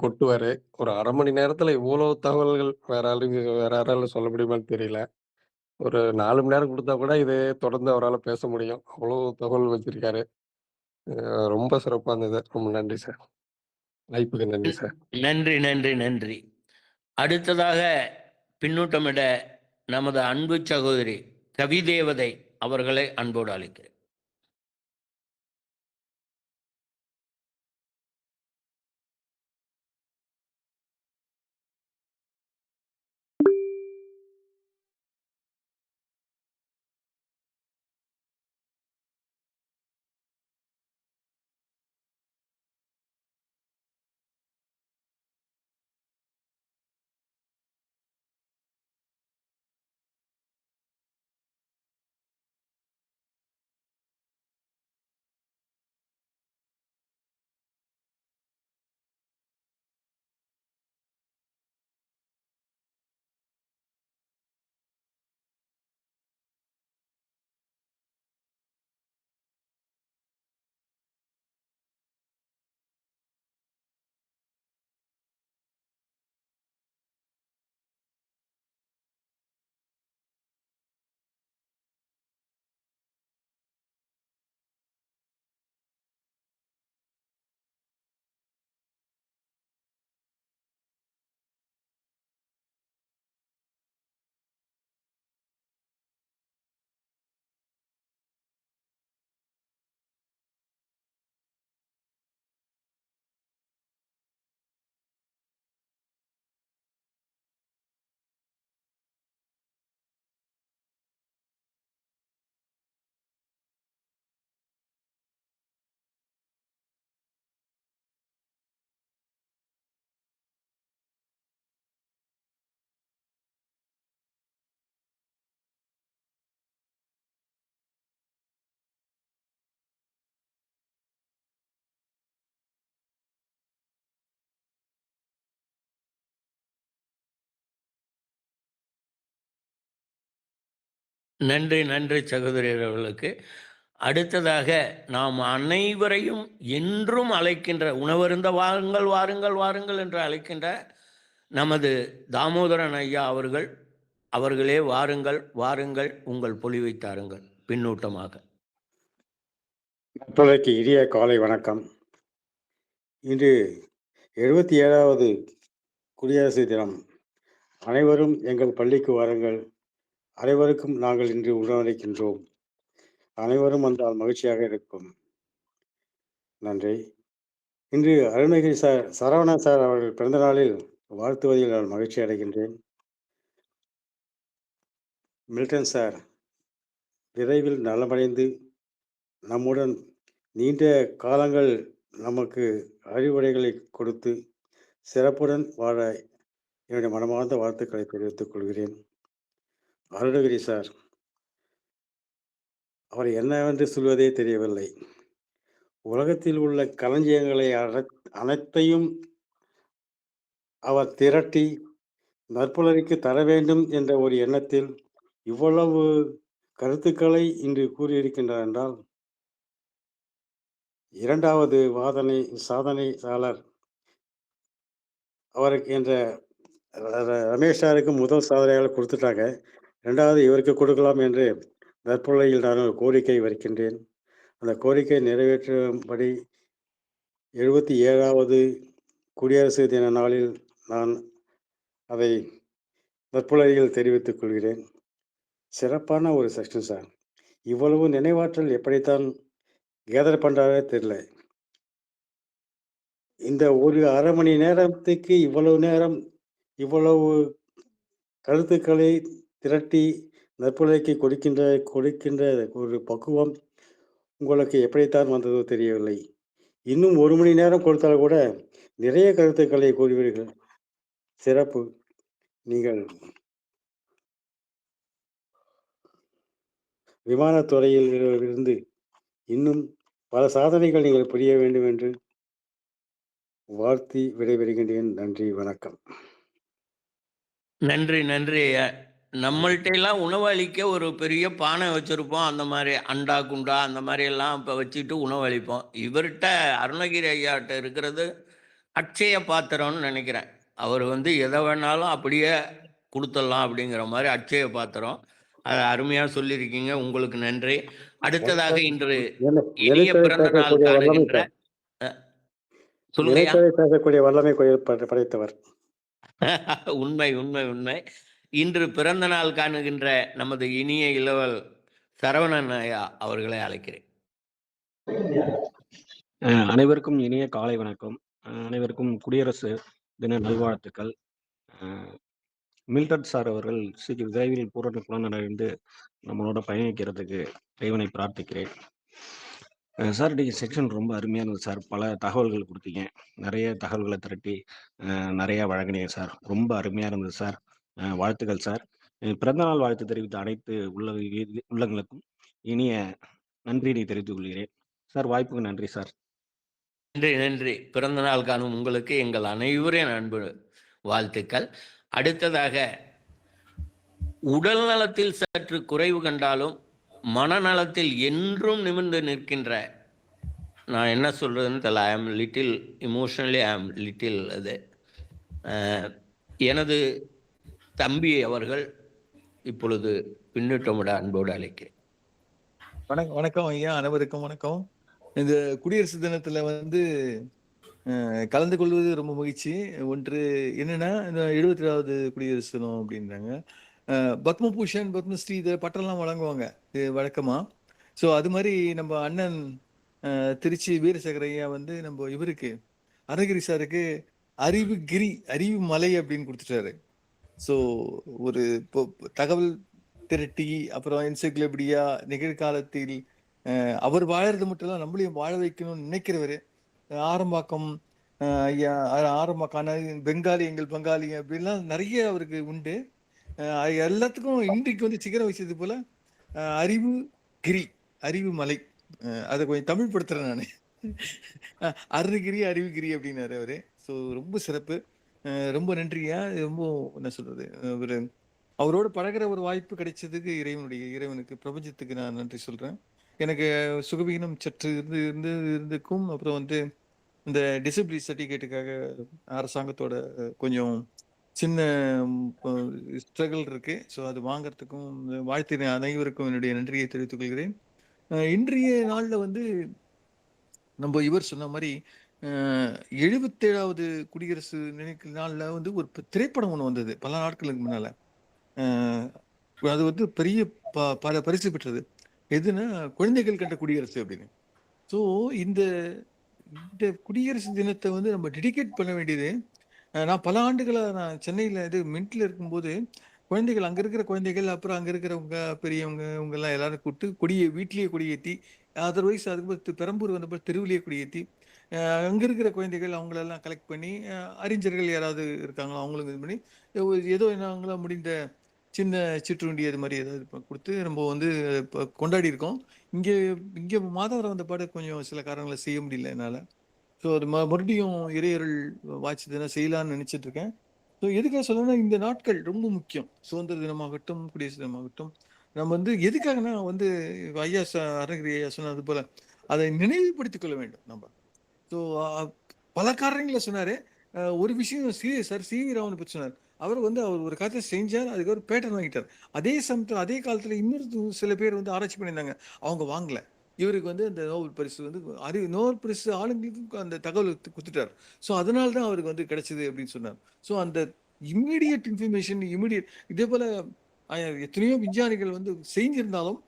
கொட்டுவாரு. ஒரு 1/2 மணி நேரத்துல இவ்வளவு தகவல்கள் வேற யாராலும் சொல்ல முடியுமான்னு தெரியல. ஒரு 4 மணி நேரம் கொடுத்தா கூட இதே தொடர்ந்து அவரால் பேச முடியும். அவ்வளோ தகவல் வச்சிருக்காரு. ரொம்ப சிறப்பா இருந்தது. ரொம்ப நன்றி சார். வாய்ப்புக்கு நன்றி சார். நன்றி நன்றி நன்றி. அடுத்ததாக பின்னூட்டமிட நமது அன்பு சகோதரி கவிதேவதை அவர்களை அன்போடு அழைக்கிறேன். நன்றி, நன்றி சகோதரர் அவர்களுக்கு. அடுத்ததாக நாம் அனைவரையும் என்றும் அழைக்கின்ற, உணவருந்த வாருங்கள் வாருங்கள் வாருங்கள் என்று அழைக்கின்ற நமது தாமோதரன் ஐயா அவர்கள், அவர்களே வாருங்கள் வாருங்கள் உங்கள் பொலிவை தாருங்கள் பின்னூட்டமாக. நண்பர்களுக்கு இனிய காலை வணக்கம். இன்று 77வது குடியரசு தினம். அனைவரும் எங்கள் பள்ளிக்கு வாருங்கள். அனைவருக்கும் நாங்கள் இன்று உணவளிக்கின்றோம். அனைவரும் வந்தால் மகிழ்ச்சியாக இருக்கும். நன்றி. இன்று அருணகிரி சார், சரவணன் சார் அவர்கள் பிறந்த நாளில் வாழ்த்துவதில் நான் மகிழ்ச்சி அடைகின்றேன். மில்டன் சார் விரைவில் நலமடைந்து நம்முடன் நீண்ட காலங்கள் நமக்கு அறிவுரைகளை கொடுத்து சிறப்புடன் வாழ என்னுடைய மனமார்ந்த வாழ்த்துக்களை தெரிவித்துக் கொள்கிறேன். அருணகிரி சார், அவர் என்னவென்று சொல்வதே தெரியவில்லை. உலகத்தில் உள்ள களஞ்சியங்களை அனைத்தையும் அவர் திரட்டி நற்புலருக்கு தர வேண்டும் என்ற ஒரு எண்ணத்தில் இவ்வளவு கருத்துக்களை இன்று கூறியிருக்கின்றார் என்றால், இரண்டாவது சாதனையாளர் அவருக்கு என்ற ரமேஷ் சாருக்கு முதல் சாதனையாளர் கொடுத்துட்டாங்க. இரண்டாவது இவருக்கு கொடுக்கலாம் என்று நற்புலையில் நான் ஒரு கோரிக்கை வைக்கின்றேன். அந்த கோரிக்கை நிறைவேற்றும்படி 77வது குடியரசு தின நாளில் நான் அதை நற்புலையில் தெரிவித்துக் கொள்கிறேன். சிறப்பான ஒரு செக்ஷன் சார். இவ்வளவு நினைவாற்றல் எப்படித்தான் கேதர் பண்ணுறாரே தெரியல. இந்த ஒரு அரை மணி நேரத்துக்கு இவ்வளவு நேரம் இவ்வளவு கருத்துக்களை திரட்டி நற்புலைக்கு கொடுக்கின்ற ஒரு பக்குவம் உங்களுக்கு எப்படித்தான் வந்ததோ தெரியவில்லை. இன்னும் 1 மணி நேரம் கொடுத்தால் கூட நிறைய கருத்துக்களை கூறுவீர்கள். சிறப்பு. நீங்கள் விமானத்துறையில் இருந்து இன்னும் பல சாதனைகள் நீங்கள் புரிய வேண்டும் என்று வாழ்த்தி விடைபெறுகின்றேன். நன்றி, வணக்கம். நன்றி, நன்றி. நம்மள்ட்ட எல்லாம் உணவு அளிக்க ஒரு பெரிய பானை வச்சிருப்போம். அந்த மாதிரி அண்டா குண்டா அந்த மாதிரி எல்லாம் இப்போ வச்சுட்டு உணவு அளிப்போம். இவர்கிட்ட அருணகிரி ஐயாட்ட இருக்கிறது அட்சய பாத்திரம்னு நினைக்கிறேன். அவர் எதை வேணாலும் அப்படியே கொடுத்துடலாம் அப்படிங்கிற மாதிரி அட்சய பாத்திரம். அதை அருமையாக சொல்லியிருக்கீங்க. உங்களுக்கு நன்றி. அடுத்ததாக இன்று இனிய பிறந்த நாள் காணுகின்ற சொல்லுங்க. பேசக்கூடிய வல்லமை படைத்தவர். உண்மை உண்மை உண்மை. இன்று பிறந்த நாள் காணுகின்ற நமது இனிய இளவல் சரவணன் ஐயா அவர்களை அழைக்கிறேன். அனைவருக்கும் இனிய காலை வணக்கம். அனைவருக்கும் குடியரசு தின நல்வாழ்த்துக்கள். மில்டன் சார் அவர்கள் சீக்கிரம் விரைவில் பூரண குணநடைந்து நம்மளோட பயணிக்கிறதுக்கு இறைவனை பிரார்த்திக்கிறேன். சார், நீங்கள் செக்ஷன் ரொம்ப அருமையானது சார். பல தகவல்கள் கொடுத்தீங்க. நிறைய தகவல்களை திரட்டி நிறைய வழங்கினீங்க சார். ரொம்ப அருமையாக இருந்தது சார். வாழ்த்துக்கள் சார். பிறந்தநாள் வாழ்த்து தெரிவித்த அனைத்து உள்ளங்களுக்கும் இனிய நன்றியை தெரிவித்துக் கொள்கிறேன் சார். வாய்ப்புக்கு நன்றி சார். நன்றி, நன்றி. பிறந்த நாள் காணும் உங்களுக்கு எங்கள் அனைவரின் அன்பு வாழ்த்துக்கள். அடுத்ததாக உடல் நலத்தில் சற்று குறைவு கண்டாலும் மனநலத்தில் என்றும் நிமிர்ந்து நிற்கின்ற, நான் என்ன சொல்றதுன்னு தெரியல, ஐ ஆம் லிட்டில் இமோஷனலி, ஐ ஆம் லிட்டில் அது எனது தம்பி அவர்கள் இப்பொழுது பின்னூட்டமிட அன்போடு அழைக்கிறேன். வணக்கம் ஐயா, அனைவருக்கும் வணக்கம். இந்த குடியரசு தினத்துல கலந்து கொள்வது ரொம்ப மகிழ்ச்சி. ஒன்று என்னன்னா, இந்த 77வது குடியரசு தினம் அப்படின்றாங்க. பத்மபூஷன், பத்மஸ்ரீ இதை பட்டம்லாம் வழங்குவாங்க வழக்கமா. ஸோ அது மாதிரி நம்ம அண்ணன் திருச்சி வீரசேகர ஐயா நம்ம இவருக்கு அருணகிரி சாருக்கு அறிவு மலை அப்படின்னு கொடுத்துட்டாரு. ஸோ ஒரு தகவல் திரட்டி, அப்புறம் என்சைக்ளோபீடியா, நிகழ்காலத்தில் அவர் வாழறது மட்டும் இல்லை, நம்மளையும் வாழ வைக்கணும்னு நினைக்கிறவர். ஆரம்பாக்கம் ஐயா, ஆரம்பாக்கான பெங்காலி எங்கள் பங்காளி அப்படின்லாம் நிறைய அவருக்கு உண்டு. எல்லாத்துக்கும் இன்றைக்கு சிகரம் வச்சது போல அறிவு மலை, அதை கொஞ்சம் தமிழ் படுத்துறேன் நான். அருணகிரி அறிவுகிரி அப்படின்னாரு அவரு. ஸோ ரொம்ப சிறப்பு. ரொம்ப நன்றியா. ரொம்ப என்ன சொல்றது, ஒரு அவரோட பழகுற ஒரு வாய்ப்பு கிடைச்சதுக்கு இறைவனுக்கு பிரபஞ்சத்துக்கு நான் நன்றி சொல்றேன். எனக்கு சுகவீனம் சற்று இருந்துக்கும் அப்புறம் வந்து இந்த டிசபிலிட்டி சர்டிஃபிகேட்டுக்காக அரசாங்கத்தோட கொஞ்சம் சின்ன ஸ்ட்ரகிள் இருக்கு. ஸோ அது வாங்குறதுக்கும் வாழ்த்தின அனைவருக்கும் என்னுடைய நன்றியை தெரிவித்துக் கொள்கிறேன். இன்றைய நாள்ல வந்து நம்ம இவர் சொன்ன மாதிரி 77வது குடியரசு நினைக்கிற நாள்ல வந்து ஒரு திரைப்படம் ஒன்று வந்தது பல நாட்களுக்கு முன்னால. அது வந்து பெரிய பல பரிசு பெற்றது. எதுனா குழந்தைகள் கண்ட குடியரசு அப்படின்னு. ஸோ இந்த இந்த குடியரசு தினத்தை வந்து நம்ம டெடிகேட் பண்ண வேண்டியது. நான் பல ஆண்டுகளாக நான் சென்னையில் மின்ட்ல இருக்கும்போது குழந்தைகள் அங்கே இருக்கிற குழந்தைகள் அப்புறம் அங்கே இருக்கிறவங்க பெரியவங்க இவங்கெல்லாம் எல்லாரும் கூப்பிட்டு கொடியை வீட்லேயே கொடியேற்றி அதர்வைஸ் அதுக்கு பெரம்பூர் வந்தப்போ தெருவிலேயே கொடியேற்றி அங்கே இருக்கிற குழந்தைகள் அவங்களெல்லாம் கலெக்ட் பண்ணி அறிஞர்கள் யாராவது இருக்காங்களோ அவங்களுக்கு இது பண்ணி ஏதோ அவங்களாம் முடிந்த சின்ன சிற்றுண்டி அது மாதிரி ஏதாவது கொடுத்து நம்ம வந்து கொண்டாடி இருக்கோம். இங்கே மாதவரம் வந்த பாடு கொஞ்சம் சில காரணங்களை செய்ய முடியல என்னால். ஸோ அது மறுபடியும் இறையருள் வாய்ச்சதுன்னா செய்யலான்னு நினைச்சிட்டு இருக்கேன். ஸோ எதுக்காக சொல்லணும்னா இந்த நாட்கள் ரொம்ப முக்கியம். சுதந்திர தினமாகட்டும் குடியரசு தினமாகட்டும் நம்ம வந்து எதுக்காகனா வந்து ஐயா அருணகிரி ஐயா சொன்னது போல அதை நினைவுபடுத்திக் கொள்ள வேண்டும் நம்ம. ஸோ பல காரணங்களை சொன்னாரு. ஒரு விஷயம் சார் சி வி ராமனை பற்றி சொன்னார். அவர் ஒரு காலத்தை செஞ்சார், அதுக்கு ஒரு பேட்டர்ன் வாங்கிட்டார். அதே சமயத்தில் அதே காலத்தில் இன்னொரு சில பேர் வந்து ஆராய்ச்சி பண்ணியிருந்தாங்க, அவங்க வாங்கல. இவருக்கு வந்து அந்த நோபல் பரிசு வந்து நோபல் பரிசு ஆளுங்களுக்கு அந்த தகவல் கொடுத்துட்டார். ஸோ அதனால தான் அவருக்கு வந்து கிடைச்சது அப்படின்னு சொன்னார். ஸோ அந்த இம்மிடியட் இன்ஃபர்மேஷன் இதே போல எத்தனையோ விஞ்ஞானிகள் வந்து செஞ்சிருந்தாலும்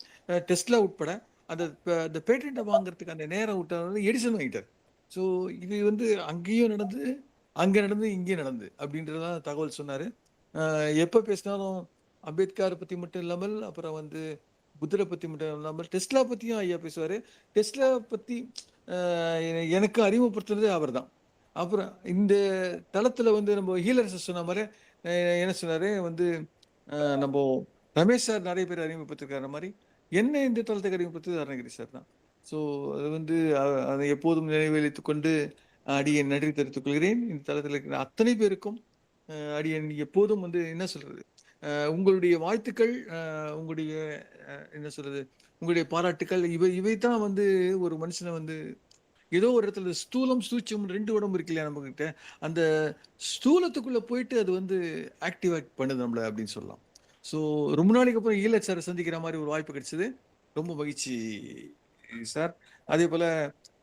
டெஸ்ட்லா உட்பட அந்த பேட்டன்ட்டை வாங்குறதுக்கு அந்த நேரம் விட்டாலும் எடிசன் வாங்கிட்டார். ஸோ இது வந்து அங்கேயும் நடந்து அங்கே நடந்து இங்கே நடந்து அப்படின்றதான் தகவல் சொன்னார். எப்போ பேசினாலும் அம்பேத்கரை பற்றி மட்டும் இல்லாமல் அப்புறம் வந்து புத்தரை பற்றி மட்டும் இல்லாமல் டெஸ்லா பற்றியும் ஐயா பேசுவார். டெஸ்லா பற்றி எனக்கு அறிமுகப்படுத்துனதே அவர் தான். அப்புறம் இந்த தளத்தில் வந்து நம்ம ஹீலர்ஸ் சொன்ன மாதிரி என்ன சொன்னார் வந்து நம்ம ரமேஷ் சார் நிறைய பேர் அறிமுகப்படுத்திருக்காரு மாதிரி என்ன இந்த தளத்துக்கு அறிமுகப்படுத்துறது அருணகிரி சார் தான். ஸோ அது வந்து அதை எப்போதும் நினைவழித்துக் கொண்டு அடியன் நன்றி தெரிவித்துக் கொள்கிறேன். இந்த தளத்தில் இருக்கிற அத்தனை பேருக்கும் அடியன் எப்போதும் வந்து என்ன சொல்றது உங்களுடைய வாழ்த்துக்கள், உங்களுடைய என்ன சொல்றது உங்களுடைய பாராட்டுக்கள் இவை தான் வந்து ஒரு மனுஷனை வந்து ஏதோ ஒரு இடத்துல ஸ்தூலம் சூட்சம் 2 உடம்பு இருக்கு இல்லையா நம்ம கிட்ட, அந்த ஸ்தூலத்துக்குள்ள போயிட்டு அது வந்து ஆக்டிவேட் பண்ணுது நம்மள அப்படின்னு சொல்லலாம். ஸோ ரொம்ப நாளைக்கு அப்புறம் ஈழ சாரை சந்திக்கிற மாதிரி ஒரு வாய்ப்பு கிடைச்சது. ரொம்ப மகிழ்ச்சி சார். அதே போல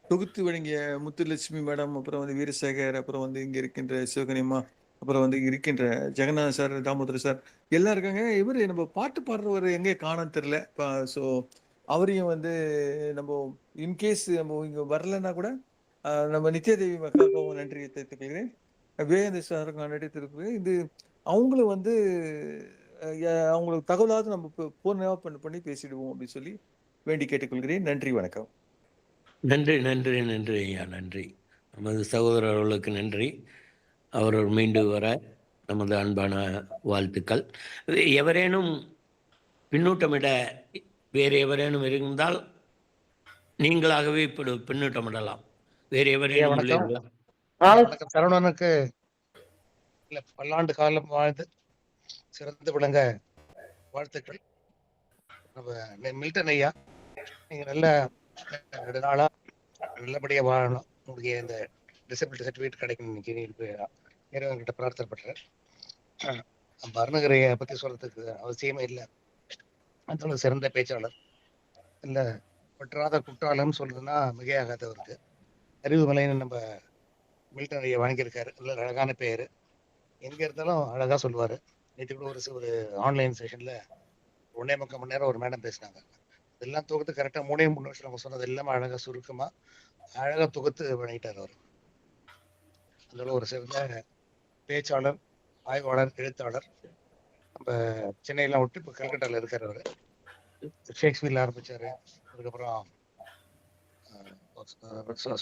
தொகுத்து வழங்கிய முத்துலட்சுமி மேடம், அப்புறம் வந்து வீரசேகர், அப்புறம் வந்து இங்க இருக்கின்ற சிவகனியம்மா, அப்புறம் வந்து இருக்கின்ற ஜெகநாத் சார், தாமோதர் சார் எல்லாம் இருக்காங்க. இவர் நம்ம பாட்டு பாடுறவர் எங்கே காணன்னு தெரியல. ஸோ அவரையும் வந்து நம்ம இன்கேஸ் நம்ம இங்க வரலன்னா கூட நம்ம நித்யாதேவி மக்காவும் நன்றி தெரிவித்துக்கிறேன். வேந்த சாருக்கும் நன்றி தெரிவிக்கிறேன். இது அவங்களும் வந்து அவங்களுக்கு தகவலாவது நம்ம பூர்ணமாக பண்ணி பேசிடுவோம் அப்படின்னு சொல்லி வேண்டி கேட்டுக்கொள்கிறேன். நன்றி, வணக்கம். நன்றி நன்றி நன்றி ஐயா, நன்றி. நமது சகோதரர்களுக்கு நன்றி. அவர்கள் மீண்டு வர நமது அன்பான வாழ்த்துக்கள். எவரேனும் பின்னூட்டமிட வேறு எவரேனும் இருந்தால் நீங்களாகவே இப்படி பின்னூட்டமிடலாம். வேறு எவரேனும் வணக்கம். சரவணனுக்கு பல்லாண்டு காலம் வாழ்ந்து சிறந்து விளங்க வாழ்த்துக்கள். நம்ம மில்டன் ஐயா, நீங்க நல்ல நாளா நல்லபடியா வாழணும். உங்களுக்கு இந்த டிசபிலிட்டி சர்டிஃபிகேட் கிடைக்கணும். இன்னைக்கு இறைவன்கிட்ட பிரார்த்தனை பண்றேன். நம்ம அருணகிரியை பத்தி சொல்றதுக்கு அவசியமே இல்லை. அந்த சிறந்த பேச்சாளர், இல்ல பற்றாத குற்றாலம் சொல்றதுன்னா மிகையாகாதவருக்கு. அறிவுமலைன்னு நம்ம மில்டன் ஐயா வாங்கியிருக்காரு. நல்ல அழகான பேரு. எங்க இருந்தாலும் அழகா சொல்லுவாரு. நேற்று கூட ஒரு ஆன்லைன் செஷன்ல 1.25 மணி நேரம் ஒரு மேடம் பேசினாங்க. இதெல்லாம் தொகுத்து கரெக்டா 3 வருஷம் அவங்க சொன்னது எல்லாமே அழகா சுருக்கமா அழகா தொகுத்து வழங்கிட்டார் அவர். அதனால ஒரு சிறந்த பேச்சாளர், ஆய்வாளர், எழுத்தாளர். நம்ம சென்னையெல்லாம் விட்டு இப்போ கல்கட்டால இருக்காரு. அவரு ஷேக்ஸ்பியர்ல ஆரம்பிச்சாரு. அதுக்கப்புறம்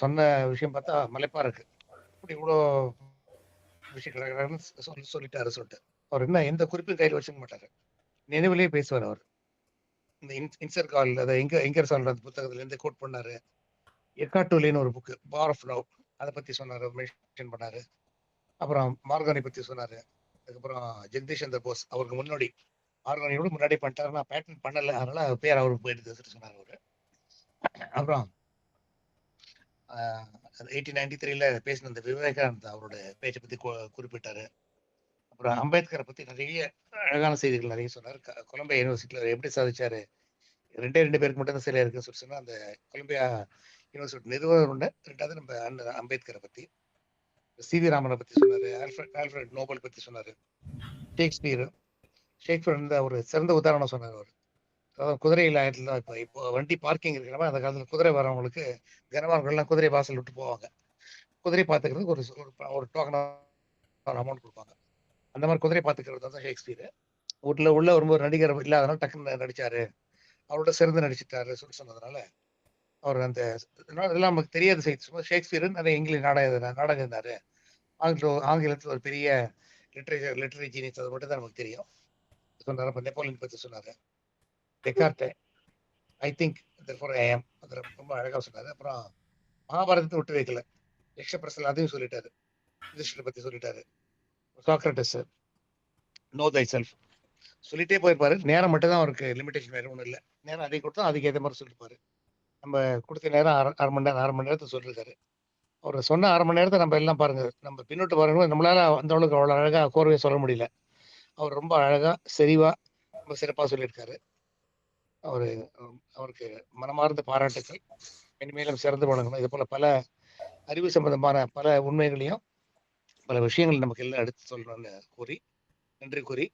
சொன்ன விஷயம் பார்த்தா மலைப்பா இருக்கு. இப்படி இவ்வளோ விஷயம் சொல்லிட்டாரு சொல்லிட்டு அவர் என்ன எந்த குறிப்பும் கையில் வச்சுக்க மாட்டாரு. நினைவிலேயே பேசுவார் அவர். இந்த இன்சர் கால் அதை எங்க சொல்ற அந்த புத்தகத்துல இருந்து கோட் பண்ணாரு. எக்காட்டோலின்னு ஒரு புக்கு, பார் ஆஃப் லவ், அதை பத்தி சொன்னாரு, மென்ஷன் பண்ணாரு. அப்புறம் மார்கானை பத்தி சொன்னாரு. அதுக்கப்புறம் ஜெகதீஷ் சந்திர போஸ் அவருக்கு முன்னாடி 6 மணியோட முன்னாடி பண்ணிட்டாரு. நான் பேட்டன் பண்ணல, அதனால அவர் பேர் அவருக்கு போயிடுது சொன்னார் அவரு. அப்புறம் 1893ல பேசின இந்த விவேகானந்தா அவரோட பேச்சை பத்தி குறிப்பிட்டாரு. அப்புறம் அம்பேத்கரை பத்தி நிறைய அழகான செய்திகள் நிறைய சொன்னார். கொலம்பியா யூனிவர்சிட்டியில எப்படி சாதிச்சாரு, 2 பேருக்கு மட்டும் தான் சிலை இருக்குன்னு சொல்லி சொன்னா, அந்த கொலம்பியா யூனிவர்சிட்டி நிறுவனர் ஒண்ணு, 2வது நம்ம அண்ணன் அம்பேத்கரை பத்தி, சிவி ராமனை பத்தி சொன்னாரு, ஆல்ஃபிரட் நோபல் பத்தி சொன்னாரு, ஷேக்ஸ்பியர் வந்து ஒரு சிறந்த உதாரணம் சொன்னார் அவர். அதாவது குதிரை இல்லாயத்துல இப்போ வண்டி பார்க்கிங் இருக்கிறப்ப அந்த காலத்துல குதிரை வரவங்களுக்கு கனவான்கள்லாம் குதிரை வாசல் விட்டு போவாங்க. குதிரை பார்த்துக்கிறதுக்கு ஒரு டோக்கன் அமௌண்ட் கொடுப்பாங்க. அந்த மாதிரி குதிரை பார்த்துக்கிறது தான் ஷேக்ஸ்பியர். உள்ள வரும்போது நடிகர் இல்லாதனால டக்குன்னு நடிச்சாரு, அவரோட சிறந்து நடிச்சிட்டாரு சொல்லி சொன்னதுனால அவர் அந்த இதெல்லாம் நமக்கு தெரியாத செய்தி. சும்மா ஷேக்ஸ்பியர் நிறைய இங்கிலீஷ் நாடகம் இருந்தாரு, ஆங்கிலத்தில் ஒரு பெரிய லிட்டரரி ஜீனியஸ், அது மட்டும் தான் நமக்கு தெரியும் சொன்னார். அப்போ நெப்போலியன் பற்றி சொன்னாரு, Descartes I think therefore I am, அது ரொம்ப அழகா சொன்னாரு. அப்புறம் மகாபாரதத்தை விட்டு வைக்கல, எக்ஸப்ரஸ்ல அதையும் சொல்லிட்டாரு, யுதிஷ்டரை பத்தி சொல்லிட்டாரு, சாக்ரட்டிஸ் நோ தை செல்ஃப் சொல்லிட்டே போயிருப்பாரு. நேரம் மட்டும் தான் அவருக்கு லிமிடேஷன், வேற ஒன்றும் இல்லை. நேரம் அதிகம் கொடுத்தா அதுக்கு ஏற்ற மாதிரி சொல்லிருப்பாரு. நம்ம கொடுத்த நேரம் அரை மணி நேரத்தை சொல்லிருக்காரு. அவர் சொன்ன 1/2 மணி நேரத்தை நம்ம எல்லாம் பாருங்க, நம்ம பின்னோட்டு பாருங்க, நம்மளால அந்த அளவுக்கு அவ்வளோ அழகா கோர்வையை சொல்ல முடியல. அவர் ரொம்ப அழகா செறிவா ரொம்ப சிறப்பாக சொல்லியிருக்காரு. அவருக்கு மனமார்ந்த பாராட்டுக்கள், மென்மேலும் சிறந்து வழங்கணும். இது போல பல அறிவு சம்பந்தமான பல உண்மைகளையும் பல விஷயங்கள் நமக்கு எல்லாம் எடுத்து சொல்லணும்னு கூறி நன்றி கூறி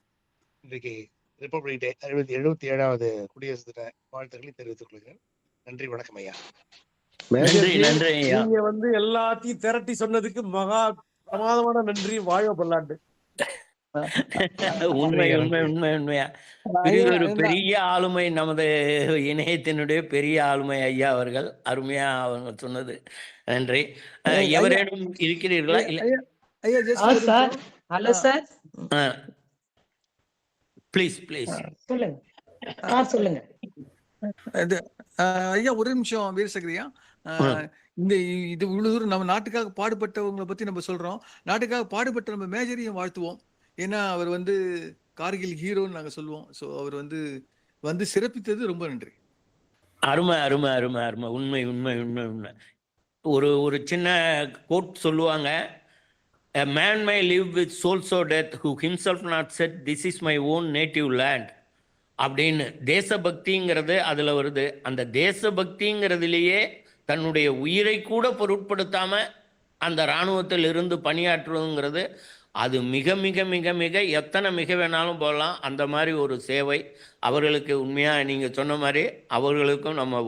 இன்றைக்கு ரிப்பப்ளிக் டே 77வது குடியரசு தின வாழ்த்துக்களை தெரிவித்துக் கொள்கிறேன். நன்றி, வணக்கம் ஐயா. நன்றி ஐயா. நீங்க வந்து எல்லாத்தையும் திரட்டி சொன்னதுக்கு மகா பிரமாதமான நன்றி. வாழ்க பல்லாண்டு. உண்மையா ஒரு பெரிய ஆளுமை, நமது இணையத்தினுடைய பெரிய ஆளுமை ஐயா அவர்கள். அருமையா அவங்க சொன்னது. நன்றி. எவரேனும் இருக்கிறீர்களா? இல்ல ஹலோ சார், ப்ளீஸ் சொல்லுங்க. ஐயா ஒரு நிமிஷம் வீரசக்கரியா, இந்த இது இவ்வளவு தூரம் நம்ம நாட்டுக்காக பாடுபட்டவங்களை பத்தி நம்ம சொல்றோம். நாட்டுக்காக பாடுபட்ட நம்ம மேஜரையும் வாழ்த்துவோம். ஏன்னா அவர் வந்து கார்கில் ஹீரோன்னு நாங்க சொல்லுவோம். ஸோ அவர் வந்து சிறப்பித்தது ரொம்ப நன்றி. அருமை. உண்மை. ஒரு சின்ன கோட் சொல்லுவாங்க, a man may live with souls of death who himself not said this is my own native land அப்படின்னு. தேசபக்திங்கிறது அதுல வருது. அந்த தேசபக்திங்கிறதுலேயே தன்னுடைய உயிரை கூட பொருட்படுத்தாம அந்த இராணுவத்தில் இருந்து பணியாற்றுவதுங்கிறது, அது மிக மிக மிக மிக எத்தனை மிக வேணாலும் போகலாம். அந்த மாதிரி ஒரு சேவை அவர்களுக்கு. உண்மையாக நீங்கள் சொன்ன மாதிரி அவர்களுக்கும் நம்ம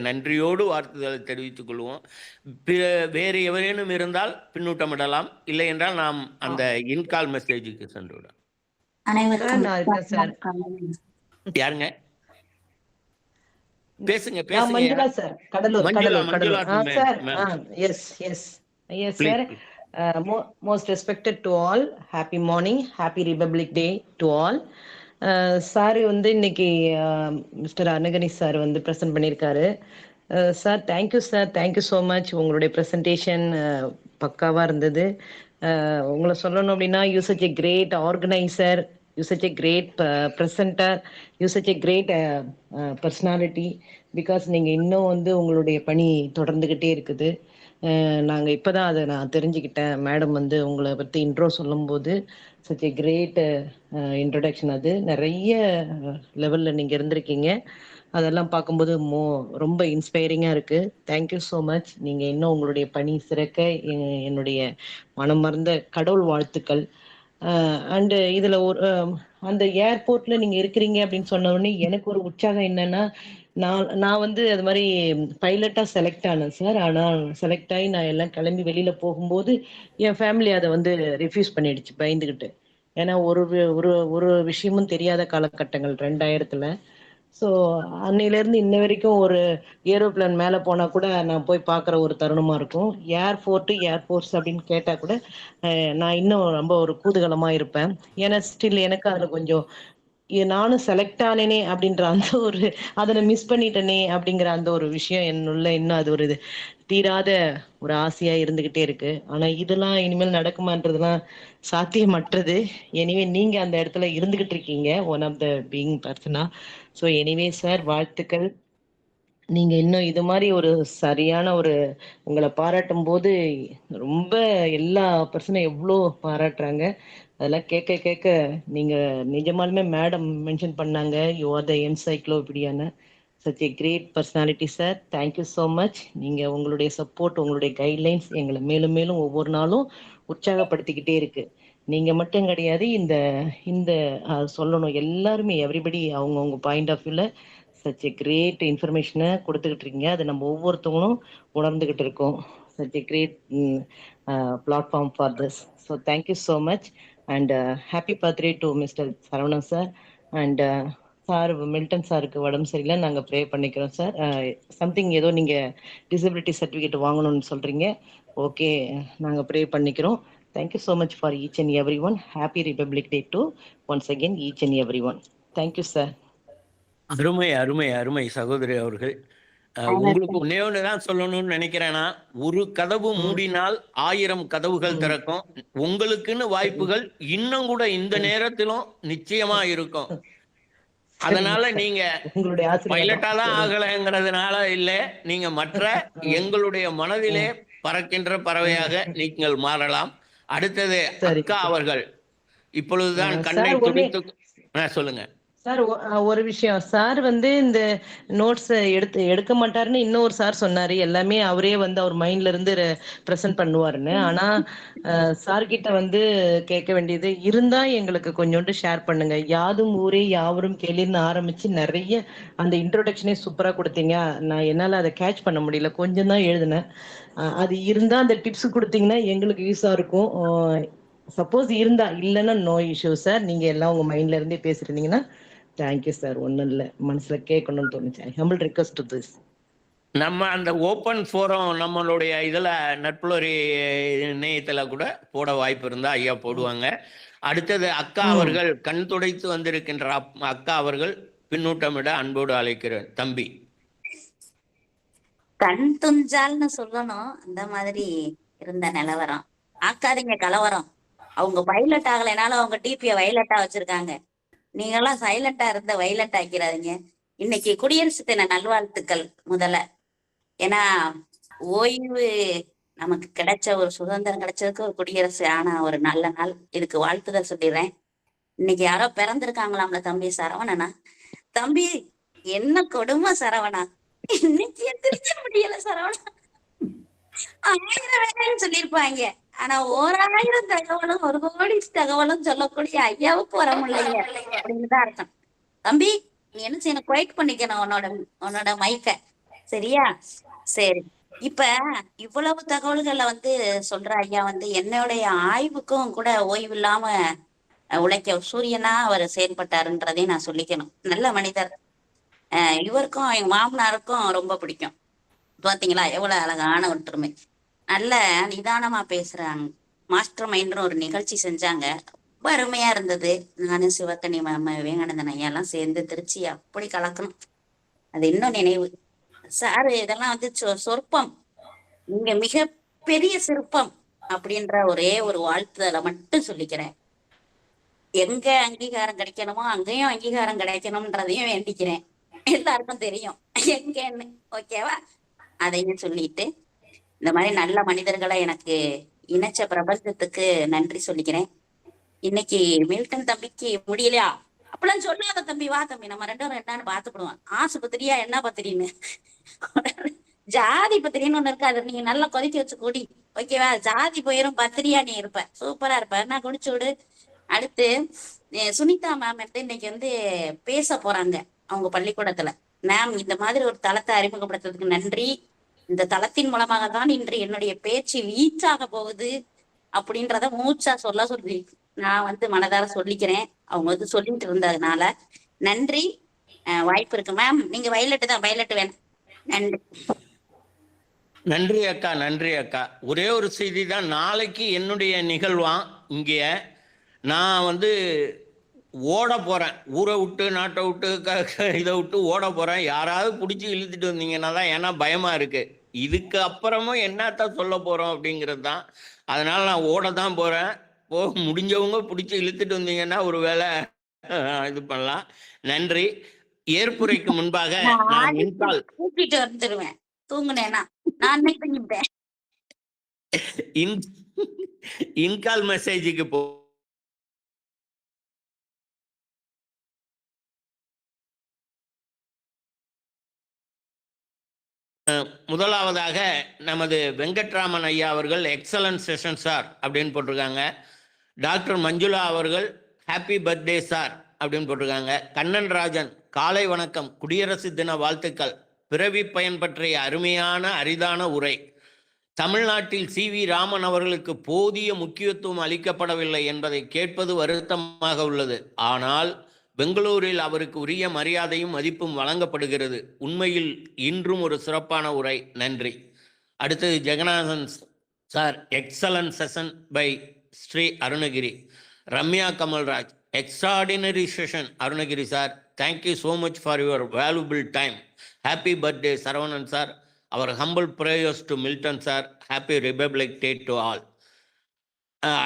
நன்றியோடு வாழ்த்துதலை தெரிவித்துக் கொள்வோம். வேறு எவரேனும் இருந்தால் பின்னூட்டமிடலாம், இல்லை என்றால் நாம் அந்த இன்கால் மெசேஜுக்கு சென்று விடலாம். யாருங்க பேசுங்க? Manjula sir, Cuddalore. Sir, most respected to all, happy morning, happy Republic Day to all. Sir வந்து இன்னைக்கு மிஸ்டர் அனகனி சார் வந்து ப்ரெசென்ட் பண்ணியிருக்காரு. Sir thank you so much. உங்களுடைய ப்ரெசன்டேஷன் பக்காவாக இருந்தது. உங்களை சொல்லணும் அப்படின்னா, you such a great organiser, you such a great presenter, you such a great personality. Because நீங்கள் இன்னும் வந்து உங்களுடைய பணி தொடர்ந்துக்கிட்டே இருக்குது. நாங்கள் இப்போ தான் அதை நான் தெரிஞ்சுக்கிட்டேன். மேடம் வந்து உங்களை பற்றி இன்ட்ரோ சொல்லும்போது சச் எ கிரேட் இன்ட்ரடக்ஷன். அது நிறைய லெவலில் நீங்கள் இருந்திருக்கீங்க. அதெல்லாம் பார்க்கும்போது ரொம்ப இன்ஸ்பைரிங்காக இருக்குது. Thank you so much. நீங்கள் இன்னும் உங்களுடைய பணி சிறக்க என்னுடைய மனமார்ந்த கடவுள் வாழ்த்துக்கள். அண்டு இதில் அந்த ஏர்போர்ட்டில் நீங்கள் இருக்கிறீங்க அப்படின்னு சொன்ன உடனே எனக்கு ஒரு உற்சாகம் என்னென்னா, நான் வந்து அது மாதிரி பைலட்டாக செலக்ட் ஆனேன் சார். ஆனால் செலக்ட் ஆகி நான் எல்லாம் கிளம்பி வெளியில் போகும்போது என் ஃபேமிலி அதை வந்து ரிஃப்யூஸ் பண்ணிடுச்சு பயந்துக்கிட்டு. ஏன்னா ஒரு விஷயமும் தெரியாத காலகட்டங்கள் 2000. ஸோ அன்னையிலேருந்து இன்ன வரைக்கும் ஒரு ஏரோப்ளேன் மேலே போனால் கூட நான் போய் பார்க்குற ஒரு தருணமாக இருக்கும். ஏர்ஃபோர்ஸ் அப்படின்னு கேட்டால் கூட நான் இன்னும் ரொம்ப ஒரு கூதுகலமாக இருப்பேன். ஏன்னா ஸ்டில் எனக்கு அதில் கொஞ்சம் நானும் செலக்ட் ஆனேனே அப்படின்ற அந்த ஒரு அதை மிஸ் பண்ணிட்டேனே அப்படிங்கிற அந்த ஒரு விஷயம் என்னுள்ள இன்னும் அது ஒரு தீராத ஒரு ஆசையா இருந்துகிட்டே இருக்கு. ஆனா இதெல்லாம் இனிமேல் நடக்குமான்றதுலாம் சாத்தியமற்றது. எனிவே நீங்க அந்த இடத்துல இருந்துகிட்டு இருக்கீங்க, one of the being persona. So anyway sir, வாழ்த்துக்கள். நீங்க இன்னும் இது மாதிரி ஒரு சரியான ஒரு உங்களை பாராட்டும் போது ரொம்ப எல்லா பர்சனும் எவ்வளோ பாராட்டுறாங்க. அதெல்லாம் கேட்க கேட்க நீங்க நிஜமாலுமே மேடம் மென்ஷன் பண்ணாங்க, யூ ஆர் த என்சைக்ளோபீடியான்னு. Such a great personality sir. Thank you so much. நீங்க உங்களுடைய சப்போர்ட், உங்களுடைய கைட்லைன்ஸ் எங்களை மேலும் மேலும் ஒவ்வொரு நாளும் உற்சாகப்படுத்திக்கிட்டே இருக்கு. நீங்க மட்டும் கிடையாது, இந்த இந்த சொல்லணும் எல்லாருமே, எவ்ரிபடி அவங்கவுங்க பாயிண்ட் ஆஃப் வியூல சச் ஏ கிரேட் இன்ஃபர்மேஷனை கொடுத்துக்கிட்டு இருக்கீங்க. அதை நம்ம ஒவ்வொருத்தவங்களும் உணர்ந்துகிட்டு இருக்கோம். Such a great platform for this. So thank you so much and happy birthday to mister Saravanan sir. And sir, Milton சாருக்கு உடம்பு சரியில்லை, நாங்கள் ப்ரே பண்ணிக்கிறோம் சார். சம்திங் ஏதோ நீங்கள் டிசபிலிட்டி சர்டிஃபிகேட் வாங்கணும்னு சொல்கிறீங்க. ஓகே, நாங்கள் ப்ரே பண்ணிக்கிறோம். Thank you so much for each and every one. Happy Republic Day to once again each and every one. Thank you sir. அருமை அருமை அருமை சகோதரி அவர்கள். உங்களுக்கு ஒன்னே ஒண்ணுதான் சொல்லணும்னு நினைக்கிறேன்னா, ஒரு கதவு மூடினால் 1000 கதவுகள் திறக்கும். உங்களுக்குன்னு வாய்ப்புகள் இன்னும் கூட இந்த நேரத்திலும் நிச்சயமா இருக்கும். அதனால நீங்க உங்களுடைய பைலட்டா தான் ஆகலைங்கிறதுனால இல்ல, நீங்க மற்ற எங்களுடைய மனதிலே பறக்கின்ற பறவையாக நீங்கள் மாறலாம். அடுத்தது அக்கா அவர்கள் இப்பொழுதுதான் கண்ணை சார், ஒண்ணே துடித்து சொல்லுங்க சார், ஒரு விஷயம். சார் வந்து இந்த நோட்ஸ் எடுக்க மாட்டாருன்னு இன்னொரு சார் சொன்னாரு. எல்லாமே அவரே வந்து அவர் மைண்ட்ல இருந்து ப்ரெசென்ட் பண்ணுவாருன்னு. ஆனா சார் கிட்ட வந்து கேட்க வேண்டியது இருந்தா எங்களுக்கு கொஞ்சோண்டு ஷேர் பண்ணுங்க. யாதும் ஊரே யாவரும் கேளிர்னு ஆரம்பிச்சு நிறைய அந்த இன்ட்ரோடக்ஷனே சூப்பரா கொடுத்தீங்க. நான் என்னால அதை கேட்ச் பண்ண முடியல, கொஞ்சம் தான் எழுதினேன். அது இருந்தா அந்த டிப்ஸ் கொடுத்தீங்கன்னா எங்களுக்கு யூஸா இருக்கும். சப்போஸ் இருந்தா, இல்லைன்னா நோ இஷ்யூ சார். நீங்க எல்லாம் உங்க மைண்ட்ல இருந்தே பேசிருந்தீங்கன்னா தேங்க்யூ சார். ஒன்றும் இல்லை, மனசுல கேட்கணும்னு தோணுச்சு. Humble request to this. நம்ம அந்த ஓப்பன் ஃபோரம் நம்மளுடைய இதில் நட்புலரி இணையத்தில் கூட போட வாய்ப்பு இருந்தால் ஐயா போடுவாங்க. அடுத்தது அக்கா அவர்கள் கண் துடைத்து வந்திருக்கின்ற அக்கா அவர்கள் பின்னூட்டமிட அன்போடு அழைக்கிறேன். தம்பி கண் துஞ்சால்னு சொல்லணும். அந்த மாதிரி இருந்த நிலவரம். ஆக்காதீங்க கலவரம். அவங்க பைலட் ஆகலைனாலும் அவங்க டிபியை வைலட்டா வச்சிருக்காங்க. நீங்கெல்லாம் சைலண்டா இருந்த வைலட் ஆக்கிறாதீங்க. இன்னைக்கு குடியரசு தின நல்வாழ்த்துக்கள் முதல்ல. ஏன்னா ஓய்வு நமக்கு கிடைச்ச ஒரு சுதந்திரம் கிடைச்சதுக்கு ஒரு குடியரசு ஆன ஒரு நல்ல நாள். இதுக்கு வாழ்த்துதல் சொல்லிடுறேன். இன்னைக்கு யாரோ பிறந்திருக்காங்களாம்ல, தம்பி சரவணனா. தம்பி என்ன கொடுமை சரவணா, இன்னைக்கு எந்திரிக்க முடியல சரவணா. 1000 வேலைன்னு சொல்லியிருப்பாங்க, ஆனா 1000 தகவலும் 1 கோடி தகவலும் சொல்லக்கூடிய ஐயாவுக்கு வர முடியல அப்படின்னு தான் அர்த்தம். தம்பி நீ என்ன செய்யணும், குவைட் பண்ணிக்கணும் உன்னோட மைக்க. சரியா? சரி. இப்ப இவ்வளவு தகவல்களை வந்து சொல்ற ஐயா வந்து என்னுடைய ஆய்வுக்கும் கூட ஓய்வு இல்லாம உழைக்க சூரியனா அவர் செயல்பட்டாருன்றதையும் நான் சொல்லிக்கணும். நல்ல மனிதர். இவருக்கும் எங்க மாமனாருக்கும் ரொம்ப பிடிக்கும். பாத்தீங்களா எவ்வளவு அழகான ஒற்றுமை. நல்ல நிதானமா பேசுறாங்க. மாஸ்டர் மைண்ட்னு ஒரு நிகழ்ச்சி செஞ்சாங்க, ரொம்ப அருமையா இருந்தது. நானும் சிவக்கனி வேங்கனந்தன் ஐயா எல்லாம் சேர்ந்து திருச்சி அப்படி கலக்கணும். அது இன்னும் நினைவு. சார் இதெல்லாம் வந்து சொற்பம், நீங்க மிக பெரிய சிற்பம் அப்படின்ற ஒரே ஒரு வாழ்த்துதலை மட்டும் சொல்லிக்கிறேன். எங்க அங்கீகாரம் கிடைக்கணுமோ அங்கேயும் அங்கீகாரம் கிடைக்கணும்ன்றதையும் வேண்டிக்கிறேன். எல்லாருக்கும் தெரியும் எங்கன்னு. ஓகேவா? அதையும் சொல்லிட்டு இந்த மாதிரி நல்ல மனிதர்களை எனக்கு இணைச்ச பிரபஞ்சத்துக்கு நன்றி சொல்லிக்கிறேன். இன்னைக்கு மில்டன் தம்பிக்கு முடியலையா அப்பெல்லாம் சொல்லாத தம்பி, வா தம்பி நம்ம 2 என்னன்னு பாத்துக்கிடுவோம். ஆஸ்பத்திரியா என்ன பத்திரின்னு ஜாதி பத்திரின்னு ஒண்ணு இருக்கு, அதை நீங்க நல்லா கொதிக்க வச்சு கூடி. ஓகேவா? ஜாதி போயிரும், பத்திரியா நீ இருப்ப, சூப்பரா இருப்ப. நான் குடிச்சு விடு. அடுத்து சுனிதா மேம் வந்து இன்னைக்கு வந்து பேச போறாங்க அவங்க பள்ளிக்கூடத்துல. மேம் இந்த மாதிரி ஒரு தளத்தை அறிமுகப்படுத்துறதுக்கு நன்றி. இந்த தளத்தின் மூலமாக தான் இன்று என்னுடைய பேச்சு ரீச் ஆக போகுது அப்படின்றத மூச்சா சொல்லி நான் வந்து மனதார சொல்லிக்கிறேன். அவங்க வந்து சொல்லிட்டு இருந்ததுனால நன்றி. வாய்ப்பு இருக்கு மேம். நீங்க வைலட்டு தான், வைலட்டு வேணும். நன்றி. நன்றி அக்கா, நன்றி அக்கா. ஒரே ஒரு செய்தி தான். நாளைக்கு என்னுடைய நிகழ்வான் இங்கே. நான் வந்து ஓட போகிறேன், ஊரை விட்டு நாட்டை விட்டு இதை விட்டு ஓட போகிறேன். யாராவது பிடிச்சி இழுத்துட்டு வந்தீங்கன்னா தான், ஏன்னா பயமாக இருக்குது. இதுக்கு அப்புறமும் என்னத்தான் சொல்ல போகிறோம் அப்படிங்கிறது தான். அதனால் நான் ஓட தான் போகிறேன். முடிஞ்சவங்க பிடிச்சி இழுத்துட்டு வந்தீங்கன்னா ஒரு வேளை இது பண்ணலாம். நன்றி. ஏற்புரைக்கு முன்பாக நான் இன்கால் கூப்பிட்டு வந்துருவேன் தூங்குனேன்னா. நான் தூங்கிட்டேன். இன்கால் மெசேஜுக்கு முதலாவதாக நமது வெங்கட்ராமன் ஐயா அவர்கள் எக்ஸலன்ட் செஷன் சார் அப்படின்னு போட்டிருக்காங்க. டாக்டர் மஞ்சுளா அவர்கள் ஹாப்பி பர்த்டே சார் அப்படின்னு போட்டிருக்காங்க. கண்ணன் ராஜன் காலை வணக்கம், குடியரசு தின வாழ்த்துக்கள், பிறவி பயன் பற்றிய அருமையான அரிதான உரை. தமிழ்நாட்டில் CV ராமன் அவர்களுக்கு போதிய முக்கியத்துவம் அளிக்கப்படவில்லை என்பதை கேட்பது வருத்தமாக உள்ளது. ஆனால் பெங்களூரில் அவருக்கு உரிய மரியாதையும் மதிப்பும் வழங்கப்படுகிறது. உண்மையில் இன்றும் ஒரு சிறப்பான உரை. நன்றி. அடுத்தது Jagannathan sir excellent session by Shri Arunagiri. Ramya Kamalraj extraordinary session Arunagiri sir, thank you so much for your valuable time. Happy birthday Saravanan sir. அவர் humble prayers to Milton sir. Happy Republic Day to all.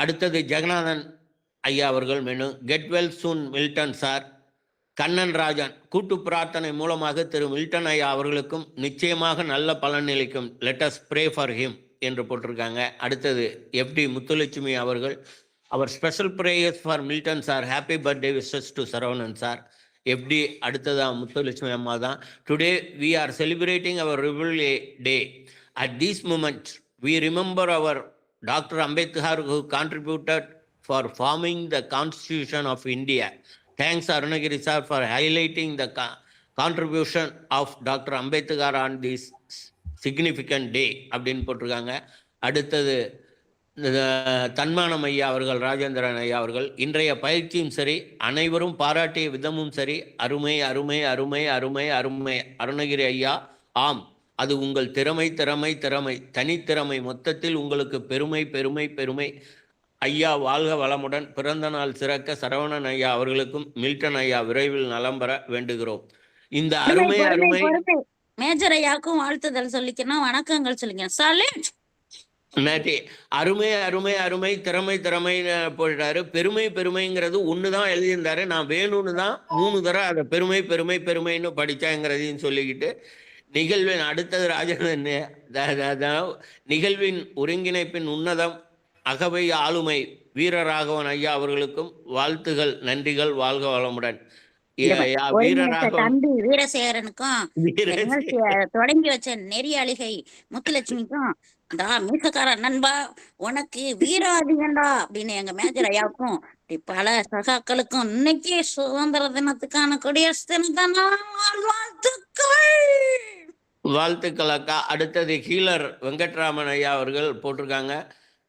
அடுத்தது ஜெகநாதன் ஐயா அவர்கள் மெனு. Get well soon Milton sir. Kannan Rajan கூட்டு பிரார்த்தனை மூலமாக திரு மில்டன் ஐயா அவர்களுக்கும் நிச்சயமாக நல்ல பலன் அளிக்கும். லெட்டஸ் ப்ரே ஃபார் ஹிம் என்று போட்டிருக்காங்க. அடுத்தது FD முத்துலட்சுமி அவர்கள், அவர் special prayers for Milton sir. Happy birthday wishes to Saravanan sir. FD அடுத்ததான் முத்துலட்சுமி அம்மா தான். Today we are celebrating our republic day. At these moments we remember our doctor Ambedkar who contributed for forming the Constitution of India. Thanks Arunagiri sir for highlighting the contribution of Dr. Ambedkar on this significant day அப்படின்னு போட்டிருக்காங்க. அடுத்தது தன்மானம் ஐயா அவர்கள், ராஜேந்திரன் ஐயா அவர்கள், இன்றைய பயிற்சியும் சரி, அனைவரும் பாராட்டிய விதமும் சரி, அருமை அருமை அருமை அருமை அருமை. அருணகிரி ஐயா, ஆம், அது உங்கள் திறமை திறமை திறமை தனித்திறமை. மொத்தத்தில் உங்களுக்கு பெருமை பெருமை பெருமை. ஐயா வாழ்க வளமுடன், பிறந்த நாள் சிறக்க சரவணன் ஐயா அவர்களுக்கும் மில்டன் ஐயா விரைவில் நலம் பெற வேண்டுகிறோம். இந்த அருமை அருமை மேஜர் ஐயாவுக்கும் வாழ்த்துதல் சொல்லிக்கணும், வணக்கங்கள் சொல்லிக்கணும். சைலண்ட் நன்றி. அருமை அருமை அருமை, திறமை திறமை போட்டாரு. பெருமை பெருமைங்கிறது ஒன்று தான் எழுதியிருந்தாரு. நான் வேணும்னு தான் 3 தடவை அதை பெருமை பெருமை பெருமைன்னு படித்தாங்கிறதையும் சொல்லிக்கிட்டு நிகழ்வின் அடுத்தது ராஜன் நிகழ்வின் ஒருங்கிணைப்பின் உன்னதம் அகவை ஆளுமை வீரராகவன் ஐயா அவர்களுக்கும் வாழ்த்துகள், நன்றிகள், வாழ்க வளமுடன். தம்பி வீரசேகரனுக்கும் தொடங்கி வச்ச நெறியாளிகை முத்துலட்சுமிக்கும், மீசக்கார நண்பா உனக்கு வீராதிகண்டா அப்படின்னு எங்க மேஜர் ஐயாவுக்கும் பல சகாக்களுக்கும் இன்னைக்கு சுதந்திர தினத்துக்கான குடியரசு தின வாழ்த்துக்கள் அக்கா. அடுத்தது ஹீலர் வெங்கட்ராமன் ஐயா அவர்கள் போட்டிருக்காங்க.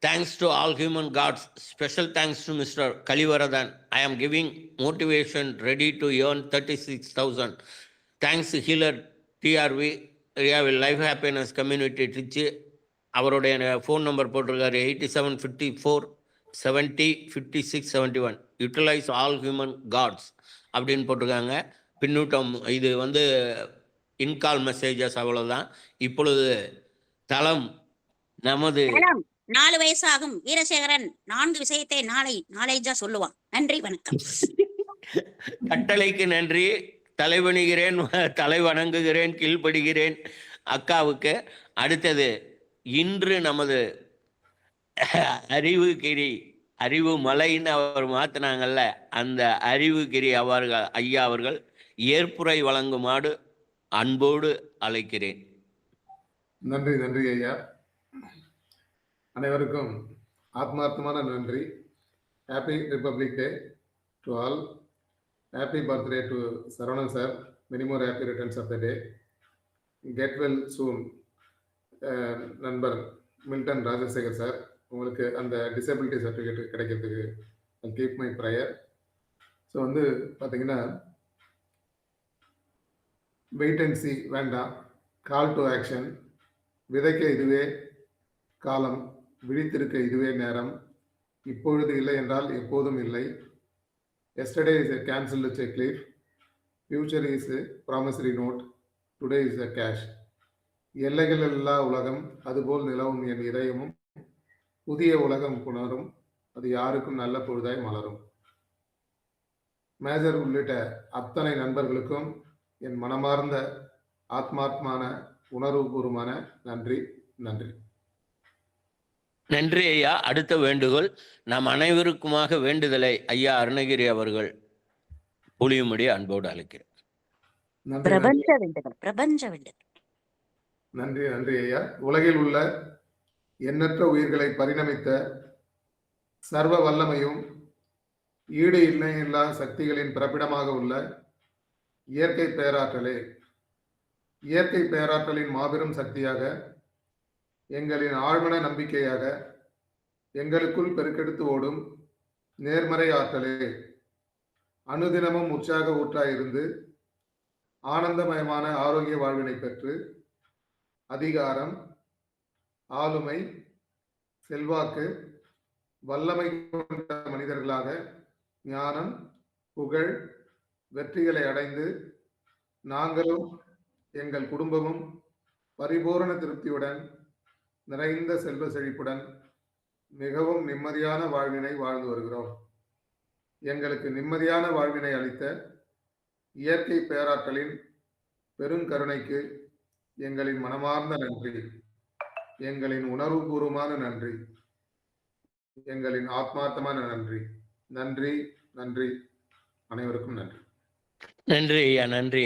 Thanks to all human gods. Special thanks to Mr. Kalivaradhan. I am giving motivation ready to earn 36,000. Thanks healer TRV Life Happiness Community Trichy. அவருடைய ஃபோன் நம்பர் போட்டிருக்காரு 8754 70 56 71. யூட்டிலைஸ் ஆல் ஹியூமன் காட்ஸ் அப்படின்னு போட்டிருக்காங்க. பின்னூட்டம் இது in call messages அவ்வளோதான். இப்பொழுது தளம் நமது 4 வயசாகும் வீரசேகரன் 4 விஷயத்தை நாளைஜா சொல்லுவான். நன்றி, வணக்கம். கட்டளைக்கு நன்றி. தலைவணிகிறேன், தலை வணங்குகிறேன், கீழ்ப்படுகிறேன் அக்காவுக்கு. அடுத்தது இன்று நமது அறிவுகிரி, அறிவு மலைன்னு அவர் மாத்தினாங்கல்ல, அந்த அறிவுகிரி அவர்கள் ஐயா அவர்கள் ஏற்புரை வழங்குமாறு அன்போடு அழைக்கிறேன். நன்றி நன்றி ஐயா. அனைவருக்கும் ஆத்மார்த்தமான நன்றி. Happy Republic Day to all. Happy birthday to Saravanan sir. Many more happy returns of the day. Get well soon நண்பர் மில்டன் ராஜசேகர் சார். உங்களுக்கு அந்த டிசபிலிட்டி சர்டிஃபிகேட் கிடைக்கிறதுக்கு கீப் மை ப்ரேயர். ஸோ பார்த்தீங்கன்னா வெயிட் அண்ட் சி வேண்டாம், கால் டு ஆக்ஷன். விதைக்க இதுவே காலம், விழித்திருக்க இதுவே நேரம். இப்பொழுது இல்லை என்றால் எப்போதும் இல்லை. Yesterday is a cancelled check leaf. Future is a promissory note. Today is a cash. எல்லைகள் இல்லா உலகம் அதுபோல் நிலவும் என் இதயமும் புதிய உலகம் புணரும் அது யாருக்கும் நல்ல பொழுதாய் மலரும். மேஜர் உள்ளிட்ட அத்தனை நண்பர்களுக்கும் என் மனமார்ந்த ஆத்மாத்மான உணர்வுபூர்வமான நன்றி. நன்றி ஐயா. அடுத்த வேண்டுகோள், நாம் அனைவருக்குமாக வேண்டுதலை ஐயா அருணகிரி அவர்கள் பொழியும்படி அன்போடு அழைக்கிறேன். பிரபஞ்ச வேண்டுதல். நன்றி ஐயா. உலகில் உள்ள எண்ணற்ற உயிர்களை பரிணமித்த சர்வ வல்லமையும் ஈடு இல்லா சக்திகளின் பிறப்பிடமாக உள்ள இயற்கை பேராற்றலே, இயற்கை பேராற்றலின் மாபெரும் சக்தியாக, எங்களின் ஆழ்மன நம்பிக்கையாக, எங்களுக்குள் பெருக்கெடுத்து ஓடும் நேர்மறை ஆற்றலே, அனுதினமும் உற்சாக ஊற்றாயிருந்து ஆனந்தமயமான ஆரோக்கிய வாழ்வினை பெற்று அதிகாரம், ஆளுமை, செல்வாக்கு, வல்லமை கொண்ட மனிதர்களாக ஞானம், புகழ், வெற்றிகளை அடைந்து நாங்களும் எங்கள் குடும்பமும் பரிபூரண திருப்தியுடன் நிறைந்த செல்வ செழிப்புடன் மிகவும் நிம்மதியான வாழ்வினை வாழ்ந்து வருகிறோம். எங்களுக்கு நிம்மதியான வாழ்வினை அளித்த இயற்கை பேராற்றலின் பெருங்கருணைக்கு எங்களின் மனமார்ந்த நன்றி, எங்களின் உணர்வுபூர்வமான நன்றி, எங்களின் ஆத்மார்த்தமான நன்றி. நன்றி. அனைவருக்கும் நன்றி. நன்றி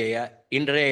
ஐயா. இன்றைய